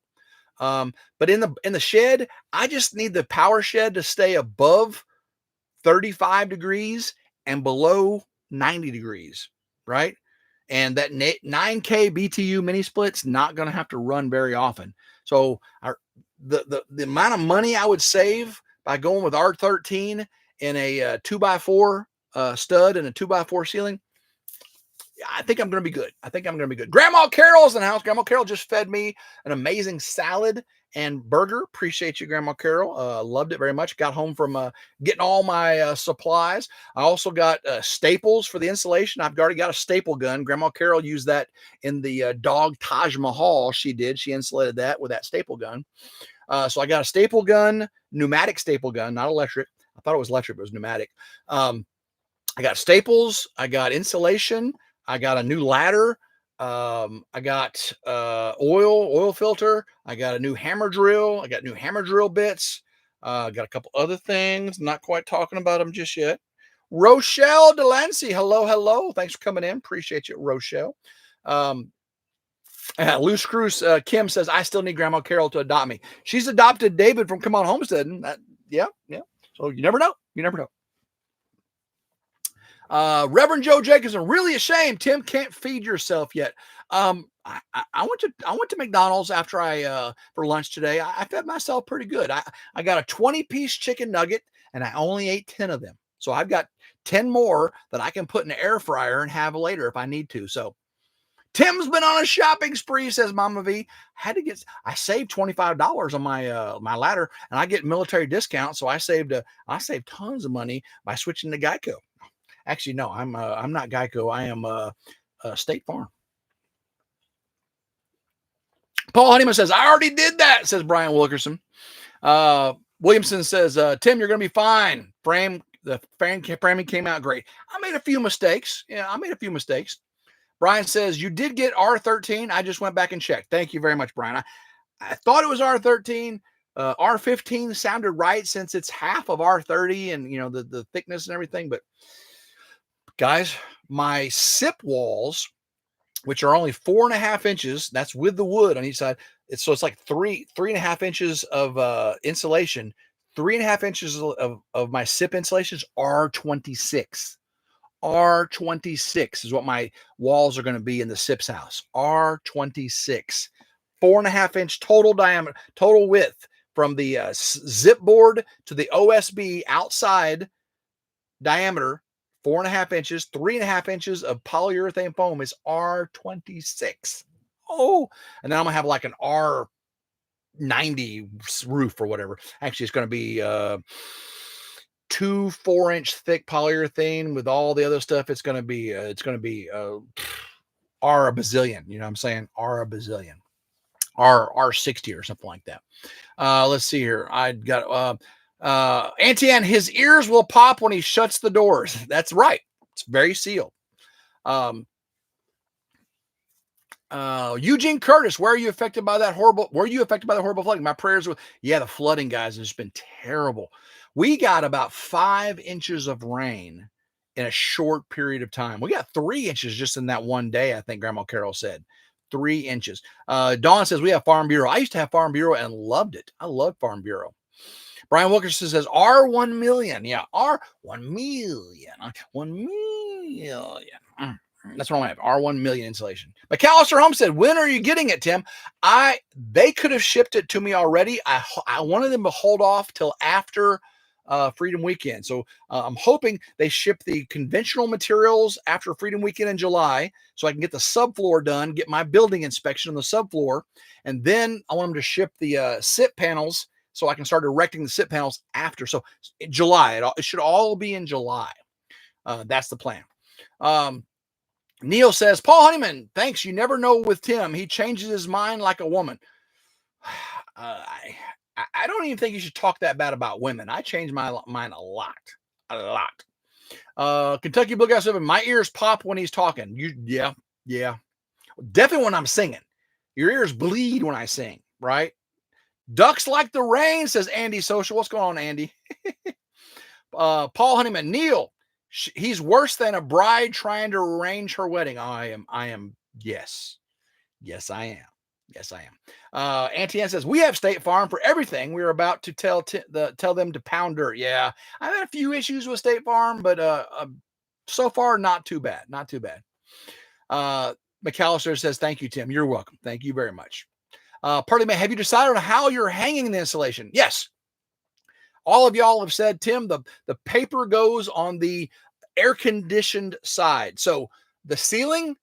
But in the shed, I just need the power shed to stay above 35 degrees and below 90 degrees, right? And that 9K BTU mini split's not going to have to run very often. So the amount of money I would save by going with R13 in a 2x4 stud and a 2x4 ceiling, I think I'm going to be good. Grandma Carol's in the house. Grandma Carol just fed me an amazing salad and burger. Appreciate you, Grandma Carol. Loved it very much. Got home from getting all my supplies. I also got staples for the insulation. I've already got a staple gun. Grandma Carol used that in the dog Taj Mahal. She insulated that with that staple gun. So I got a staple gun, pneumatic staple gun, not electric, a thought it was electric, but it was pneumatic. I got staples. I got insulation. I got a new ladder. I got oil filter. I got a new hammer drill. I got new hammer drill bits. Got a couple other things. Not quite talking about them just yet. Rochelle Delancey, hello. Thanks for coming in. Appreciate you, Rochelle. Loose Screws Kim says, I still need Grandma Carol to adopt me. She's adopted David from Come On Homestead. And yeah. So you never know. Reverend Joe Jacobson, really ashamed. Tim can't feed yourself yet. I went to McDonald's after for lunch today. I fed myself pretty good. I got a 20-piece chicken nugget and I only ate 10 of them. So I've got 10 more that I can put in the air fryer and have later if I need to. So Tim's been on a shopping spree, says Mama V. I saved $25 on my ladder, and I get military discount, so I saved tons of money by switching to Geico. Actually, no, I'm not Geico. I am State Farm. Paul Honeyman says, I already did that, says Brian Wilkerson. Williamson says, Tim, you're going to be fine. The framing came out great. I made a few mistakes. Brian says, you did get R13. I just went back and checked. Thank you very much, Brian. I thought it was R13. R15 sounded right since it's half of R30 and, the thickness and everything. But guys, my SIP walls, which are only 4.5 inches, that's with the wood on each side. It's like 3.5 inches of insulation. 3.5 inches of my SIP insulations are R26. R26 is what my walls are going to be in the SIP's house. R26. 4.5 inch total diameter, total width from the zip board to the OSB outside diameter. 4.5 inches, 3.5 inches of polyurethane foam is R26. Oh, and then I'm gonna have like an R90 roof or whatever. Actually, it's going to be 2 4-inch thick polyurethane with all the other stuff. It's going to be R a bazillion. You know what I'm saying? R a bazillion. R60 or something like that. Let's see here. I got Auntie Ann, his ears will pop when he shuts the doors. That's right. It's very sealed. Eugene Curtis, were you affected by that horrible flooding? My prayers were, the flooding, guys, has been terrible. We got about 5 inches of rain in a short period of time. We got 3 inches just in that one day, I think Grandma Carol said. 3 inches. Dawn says, we have Farm Bureau. I used to have Farm Bureau and loved it. I love Farm Bureau. Brian Wilkerson says, R1 million. Yeah, R1 million. 1 million. That's what I have. R1 million insulation. McAllister Home said, when are you getting it, Tim? They could have shipped it to me already. I wanted them to hold off till after Freedom Weekend. So I'm hoping they ship the conventional materials after Freedom Weekend in July so I can get the subfloor done, get my building inspection on the subfloor. And then I want them to ship the SIP panels so I can start erecting the SIP panels after. So in July, it should all be in July. That's the plan. Neil says, Paul Honeyman, thanks. You never know with Tim. He changes his mind like a woman. I don't even think you should talk that bad about women. I change my mind a lot. Kentucky Blue Guy 7, my ears pop when he's talking. Yeah. Definitely when I'm singing. Your ears bleed when I sing, right? Ducks like the rain, says Andy Social. What's going on, Andy? Paul Honeyman, Neil, he's worse than a bride trying to arrange her wedding. I am. Yes, I am. Auntie Ann says, we have State Farm for everything. We're about to tell them to pound dirt. Yeah, I've had a few issues with State Farm, but so far, not too bad. McAllister says, thank you, Tim. You're welcome. Thank you very much. Party Man, have you decided on how you're hanging the insulation? Yes. All of y'all have said, Tim, the paper goes on the air-conditioned side. So the ceiling,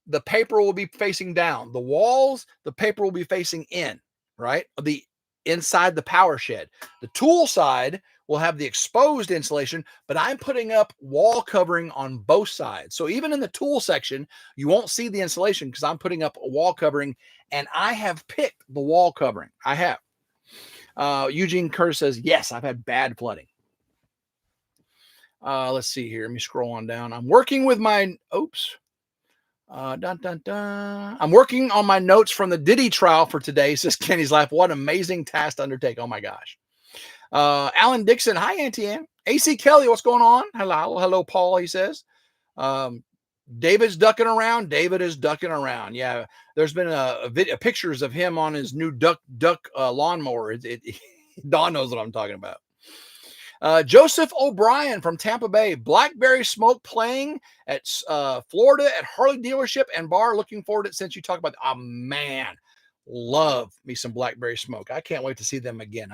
the paper will be facing down. The walls, the paper will be facing in, right? The inside the power shed. The tool side will have the exposed insulation, but I'm putting up wall covering on both sides. So even in the tool section, you won't see the insulation because I'm putting up a wall covering, and I have picked the wall covering. I have. Eugene Curtis says, yes, I've had bad flooding. Let's see here. Let me scroll on down. I'm working with my, oops. Dun, dun, dun. I'm working on my notes from the Diddy trial for today, says Kenny's Life. What an amazing task to undertake. Oh my gosh. Alan Dixon. Hi, Auntie Ann. AC Kelly, what's going on? Hello. Hello, Paul, he says. David's ducking around. David is ducking around. Yeah. There's been a video, pictures of him on his new duck lawnmower. Don knows what I'm talking about. Joseph O'Brien from Tampa Bay, blackberry smoke playing at Florida at Harley dealership and bar. Looking forward to it since you talk about, oh man, love me some blackberry smoke. I can't wait to see them again.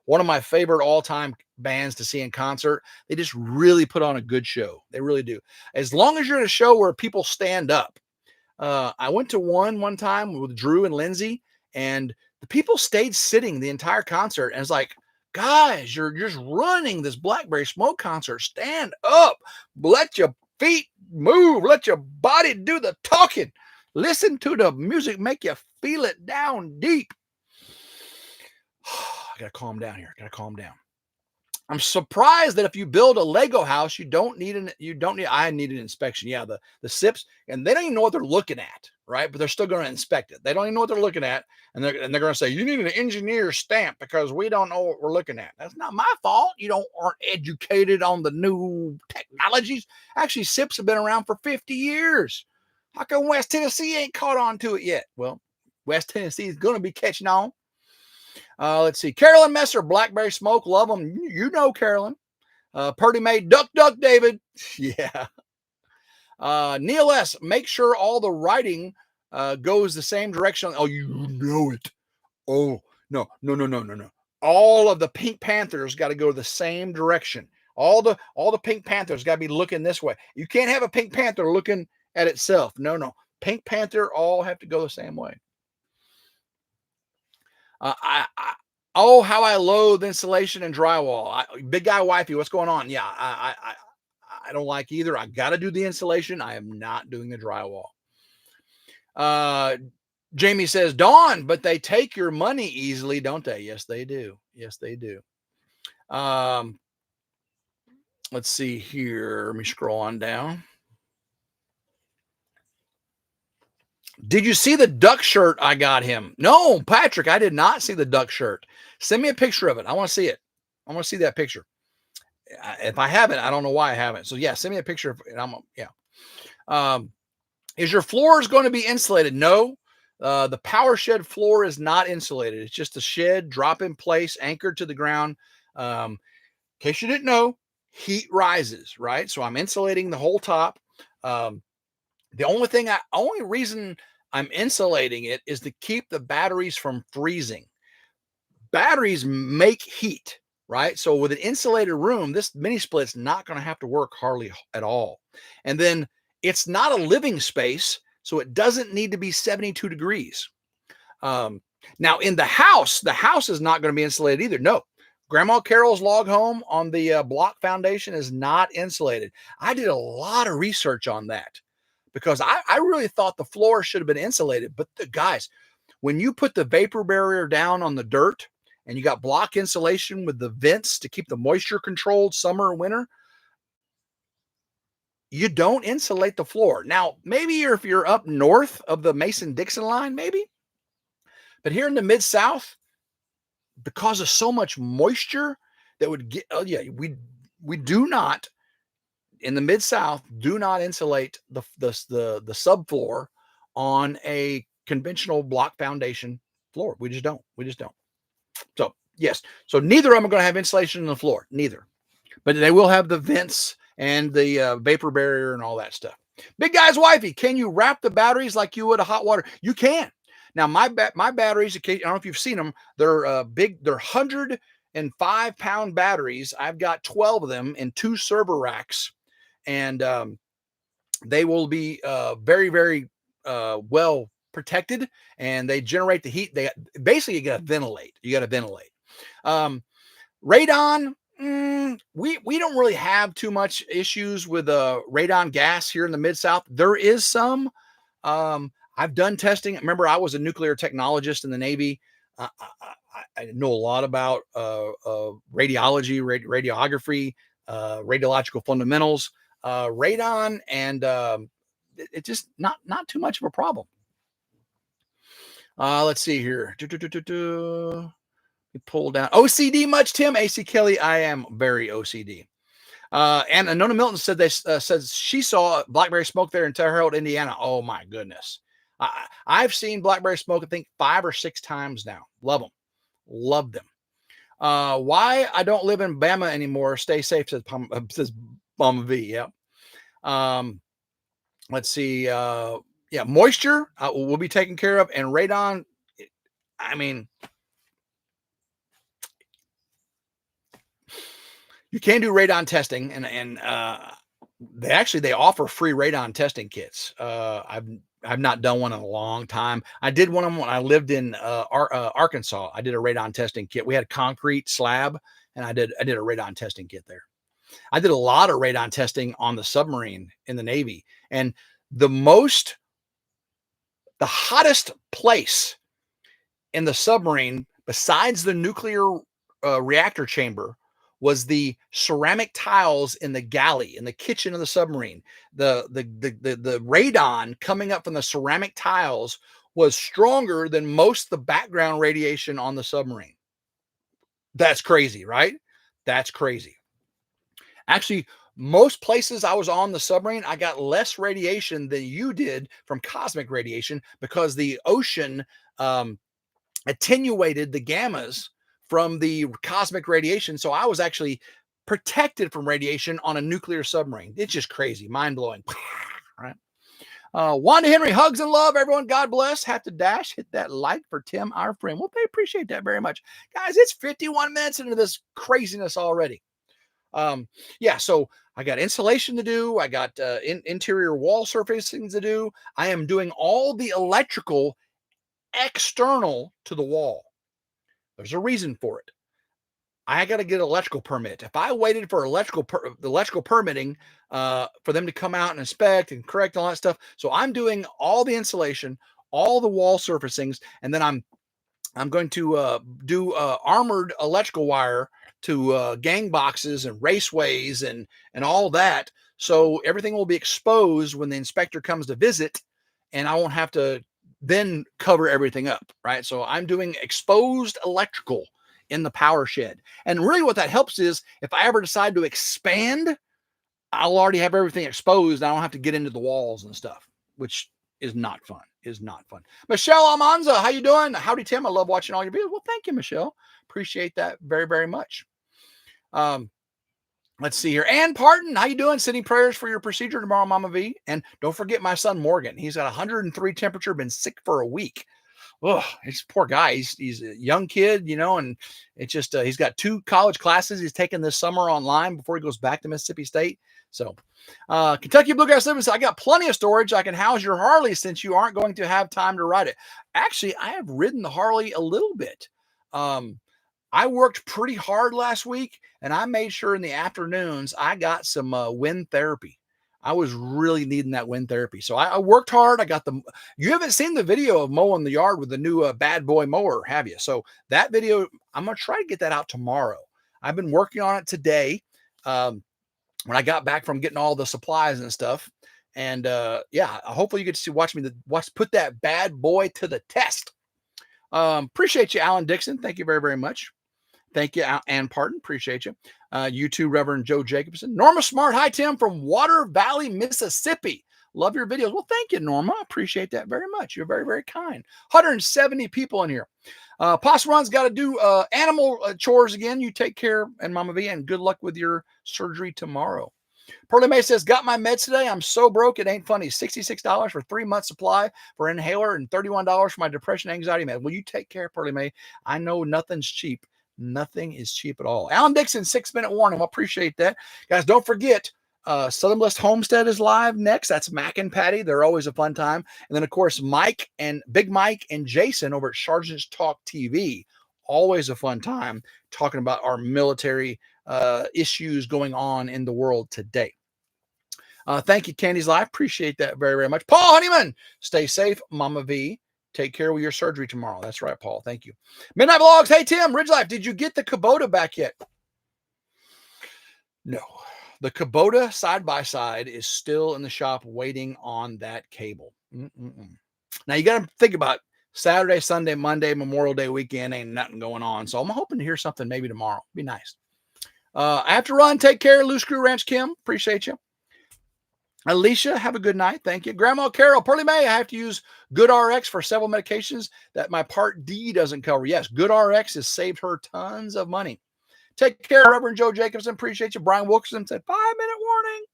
One of my favorite all-time bands to see in concert. They just really put on a good show. They really do. As long as you're at a show where people stand up. I went to one time with Drew and Lindsay, and the people stayed sitting the entire concert. And it's like, guys, you're just running this blackberry smoke concert. Stand up, let your feet move, let your body do the talking. Listen to the music, make you feel it down deep. I gotta calm down here. I'm surprised that if you build a Lego house, I need an inspection. Yeah, the SIPs, and they don't even know what they're looking at, right? But they're still going to inspect it. They don't even know what they're looking at. And they're going to say, you need an engineer stamp because we don't know what we're looking at. That's not my fault. You aren't educated on the new technologies. Actually, SIPs have been around for 50 years. How come West Tennessee ain't caught on to it yet? Well, West Tennessee is going to be catching on. Let's see. Carolyn Messer, Blackberry Smoke. Love them. You know Carolyn. Purdy May, Duck, David. Yeah. Neil S., make sure all the writing goes the same direction. Oh, you know it. Oh, no. All of the Pink Panthers got to go the same direction. All the Pink Panthers got to be looking this way. You can't have a Pink Panther looking at itself. No. Pink Panther all have to go the same way. How I loathe insulation and drywall. Big guy wifey, what's going on? Yeah, I don't like either. I got to do the insulation. I am not doing the drywall. Jamie says, Dawn, but they take your money easily, don't they? Yes, they do. Let's see here. Let me scroll on down. Did you see the duck shirt I got him? No, Patrick, I did not see the duck shirt. Send me a picture of it. I want to see it. I want to see that picture. If I haven't, I don't know why I haven't. So yeah, send me a picture of it. Is your floors going to be insulated? No. The power shed floor is not insulated. It's just a shed, drop in place, anchored to the ground. In case you didn't know, heat rises, right? So I'm insulating the whole top. The only reason I'm insulating it is to keep the batteries from freezing. Batteries make heat, right? So with an insulated room, this mini split's not going to have to work hardly at all. And then it's not a living space, so it doesn't need to be 72 degrees. Now in the house is not going to be insulated either. No. Grandma Carol's log home on the block foundation is not insulated. I did a lot of research on that, because I really thought the floor should have been insulated. But guys, when you put the vapor barrier down on the dirt and you got block insulation with the vents to keep the moisture controlled summer and winter, you don't insulate the floor. Now, maybe if you're up north of the Mason-Dixon line, maybe. But here in the Mid-South, because of so much moisture that would get, we do not, in the Mid-South, do not insulate the subfloor on a conventional block foundation floor. We just don't. So yes, so neither of them are going to have insulation in the floor, neither, but they will have the vents and the vapor barrier and all that stuff. Big guy's wifey, can you wrap the batteries like you would a hot water? You can. Now my batteries, I don't know if you've seen them. They're big. They're 105-pound batteries. I've got 12 of them in 2 server racks. And they will be very, very well protected, and they generate the heat. They basically, you got to ventilate. Radon, we don't really have too much issues with radon gas here in the Mid-South. There is some. I've done testing. Remember, I was a nuclear technologist in the Navy. I know a lot about radiology, radiography. radiological fundamentals, radon, and it just not too much of a problem. Let's see here. Pull down OCD much, Tim? AC Kelly, I am very OCD. And Anona Milton said says she saw blackberry smoke there in Terre Haute, Indiana. Oh my goodness. I've seen blackberry smoke, I think 5 or 6 times now. Love them. Love them. Why I don't live in Bama anymore. Stay safe, says Mama V. Yeah. Let's see. Yeah, moisture will be taken care of, and radon. I mean, you can do radon testing, and they offer free radon testing kits. I've not done one in a long time. I did one when I lived in Arkansas. I did a radon testing kit. We had a concrete slab, and I did a radon testing kit there. I did a lot of radon testing on the submarine in the Navy, and the hottest place in the submarine, besides the nuclear reactor chamber, was the ceramic tiles in the galley, in the kitchen of the submarine. The radon coming up from the ceramic tiles was stronger than most of the background radiation on the submarine. That's crazy, right? That's crazy. Actually, most places I was on the submarine, I got less radiation than you did from cosmic radiation, because the ocean attenuated the gammas from the cosmic radiation. So I was actually protected from radiation on a nuclear submarine. It's just crazy, mind-blowing. Right? Wanda Henry, hugs and love, everyone. God bless. Have to dash. Hit that like for Tim, our friend. Well, they appreciate that very much. Guys, it's 51 minutes into this craziness already. Yeah, so I got insulation to do. I got interior wall surfacing to do. I am doing all the electrical external to the wall. There's a reason for it. I got to get an electrical permit. If I waited for electrical permitting for them to come out and inspect and correct all that stuff, so I'm doing all the insulation, all the wall surfacings, and then I'm going to do armored electrical wire to gang boxes and raceways and all that. So everything will be exposed when the inspector comes to visit, and I won't have to then cover everything up, right? So I'm doing exposed electrical in the power shed. And really what that helps is if I ever decide to expand, I'll already have everything exposed. I don't have to get into the walls and stuff, which is not fun. Is not fun. Michelle Almanza, how you doing? Howdy, Tim. I love watching all your videos. Well, thank you, Michelle. Appreciate that very, very much. Let's see here. Ann Parton, how you doing? Sending prayers for your procedure tomorrow, Mama V. And don't forget my son, Morgan. He's got 103 temperature, been sick for a week. Oh, he's a poor guy. He's a young kid, and it's just, he's got 2 college classes he's taking this summer online before he goes back to Mississippi State. So, Kentucky Bluegrass Living says, I got plenty of storage. I can house your Harley since you aren't going to have time to ride it. Actually, I have ridden the Harley a little bit. I worked pretty hard last week, and I made sure in the afternoons I got some wind therapy. I was really needing that wind therapy. So I worked hard. You haven't seen the video of mowing the yard with the new bad boy mower, have you? So that video, I'm going to try to get that out tomorrow. I've been working on it today. When I got back from getting all the supplies and stuff. And yeah, hopefully you get to watch put that bad boy to the test. Appreciate you, Alan Dixon. Thank you very, very much. Thank you, Ann Parton. Appreciate you. You too, Reverend Joe Jacobson. Norma Smart. Hi, Tim, from Water Valley, Mississippi. Love your videos. Well, thank you, Norma. Appreciate that very much. You're very, very kind. 170 people in here. Possum Run's got to do animal chores again. You take care, and Mama V, and good luck with your surgery tomorrow. Pearly May says, got my meds today. I'm so broke. It ain't funny. $66 for 3 months supply for inhaler and $31 for my depression anxiety med. Well, you take care, Pearly May. I know nothing's cheap. Nothing is cheap at all. Alan Dixon, 6-minute warning. I appreciate that. Guys, don't forget, Southern Bliss Homestead is live next. That's Mac and Patty. They're always a fun time. And then, of course, Big Mike and Jason over at Sergeant's Talk TV. Always a fun time talking about our military issues going on in the world today. Thank you, Candy's Life. Appreciate that very, very much. Paul Honeyman, stay safe, Mama V. Take care with your surgery tomorrow. That's right, Paul. Thank you. Midnight Vlogs. Hey, Tim, RidgeLife, did you get the Kubota back yet? No. The Kubota side-by-side is still in the shop waiting on that cable. Mm-mm-mm. Now you got to think about Saturday, Sunday, Monday, Memorial Day weekend. Ain't nothing going on. So I'm hoping to hear something maybe tomorrow. Be nice. I have to run. Take care. Loose Screw Ranch Kim. Appreciate you. Alicia, have a good night. Thank you. Grandma Carol, Pearly May, I have to use Good RX for several medications that my Part D doesn't cover. Yes, Good RX has saved her tons of money. Take care, Reverend Joe Jacobson. Appreciate you. Brian Wilkerson said 5-minute warning.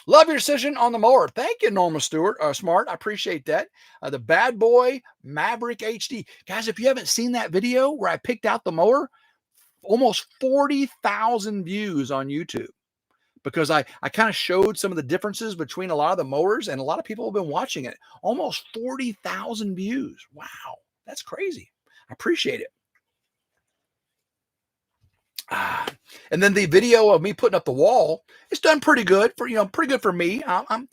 Love your decision on the mower. Thank you, Norma Stewart. Smart. I appreciate that. The Bad Boy Maverick HD. Guys, if you haven't seen that video where I picked out the mower, almost 40,000 views on YouTube. Because I kind of showed some of the differences between a lot of the mowers, and a lot of people have been watching it. Almost 40,000 views. Wow, that's crazy. I appreciate it. And then the video of me putting up the wall, it's done pretty good for me. I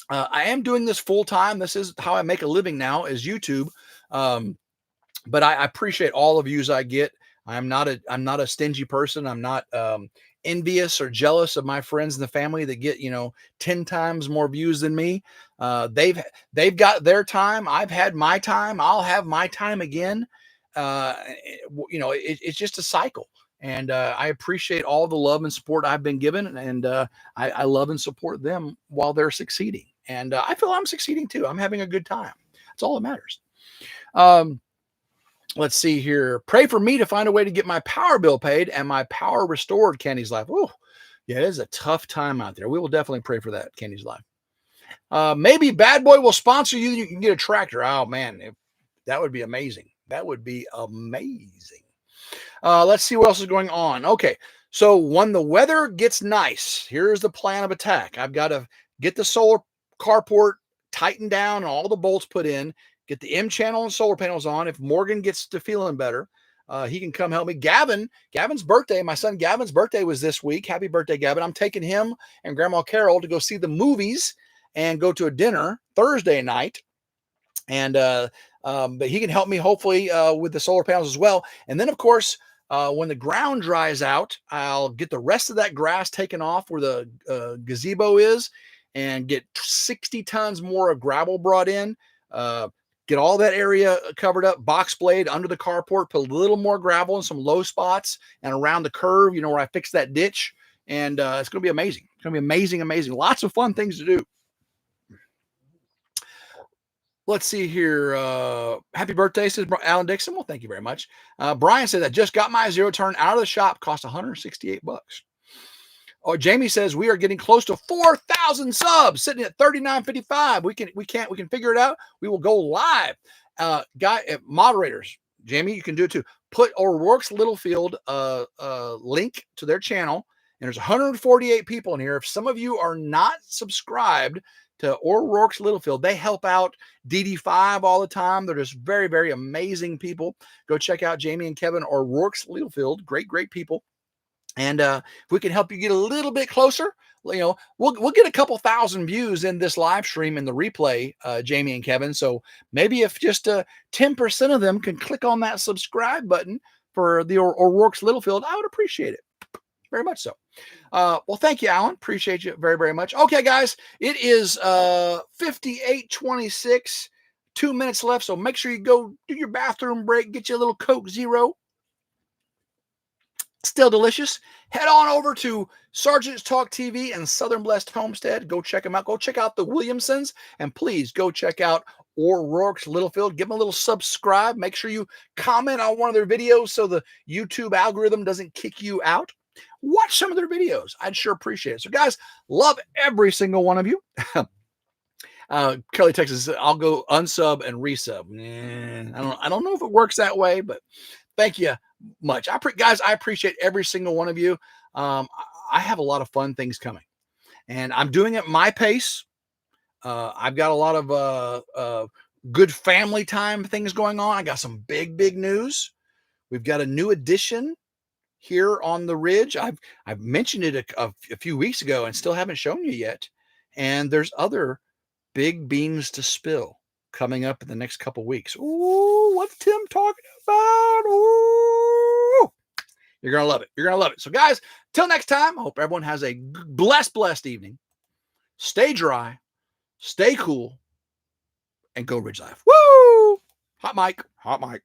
am doing this full time. This is how I make a living now, is YouTube. But I appreciate all the views I get. I'm not a stingy person. I'm not envious or jealous of my friends in the family that get 10 times more views than me. They've got their time. I've had my time. I'll have my time again. It's just a cycle. And I appreciate all the love and support I've been given, and I love and support them while they're succeeding. And I feel I'm succeeding too. I'm having a good time. That's all that matters. Let's see here. Pray for me to find a way to get my power bill paid and my power restored, Candy's Life. Oh, yeah, it is a tough time out there. We will definitely pray for that, Candy's Life. Maybe Bad Boy will sponsor you. You can get a tractor. Oh, man, that would be amazing. That would be amazing. Let's see what else is going on. Okay, so when the weather gets nice, here's the plan of attack. I've got to get the solar carport tightened down and all the bolts put in. Get the M channel and solar panels on. If Morgan gets to feeling better, he can come help me. Gavin's birthday, my son Gavin's birthday was this week. Happy birthday, Gavin. I'm taking him and Grandma Carol to go see the movies and go to a dinner Thursday night. And but he can help me hopefully with the solar panels as well. And then, of course, when the ground dries out, I'll get the rest of that grass taken off where the gazebo is and get 60 tons more of gravel brought in. Get all that area covered up, box blade under the carport, put a little more gravel in some low spots and around the curve, where I fixed that ditch. And it's going to be amazing. It's going to be amazing, amazing. Lots of fun things to do. Let's see here. Happy birthday, says Alan Dixon. Well, thank you very much. Brian said, I just got my zero turn out of the shop. Cost $168. Oh, Jamie says we are getting close to 4,000 subs, sitting at 39.55. We can figure it out. We will go live. Moderators, Jamie, you can do it too. Put O'Rourke's Littlefield link to their channel, and there's 148 people in here. If some of you are not subscribed to O'Rourke's Littlefield, they help out DD5 all the time. They're just very, very amazing people. Go check out Jamie and Kevin O'Rourke's Littlefield. Great, great people. And if we can help you get a little bit closer, we'll get a couple thousand views in this live stream and the replay, Jamie and Kevin. So maybe if just 10% of them can click on that subscribe button for the O'Rourke's Littlefield, I would appreciate it very much so. Well, thank you, Alan. Appreciate you very, very much. Okay, guys, it is 58:26, 2 minutes left. So make sure you go do your bathroom break, get you a little Coke Zero. Still delicious. Head on over to Sergeant's Talk TV and Southern Blessed Homestead. Go check them out. Go check out the Williamsons. And please go check out O'Rourke's Littlefield. Give them a little subscribe. Make sure you comment on one of their videos so the YouTube algorithm doesn't kick you out. Watch some of their videos. I'd sure appreciate it. So, guys, love every single one of you. Kelly Texas, I'll go unsub and resub. I don't know if it works that way, but thank you much. Guys, I appreciate every single one of you. I have a lot of fun things coming, and I'm doing it my pace. I've got a lot of good family time things going on. I got some big, big news. We've got a new addition here on the Ridge. I've mentioned it a few weeks ago and still haven't shown you yet. And there's other big beans to spill coming up in the next couple weeks. Ooh, what's Tim talking about? Ooh, You're going to love it. You're going to love it. So, guys, till next time, I hope everyone has a blessed evening. Stay dry, stay cool, and go Ridge Life. Woo! Hot mic. Hot mic.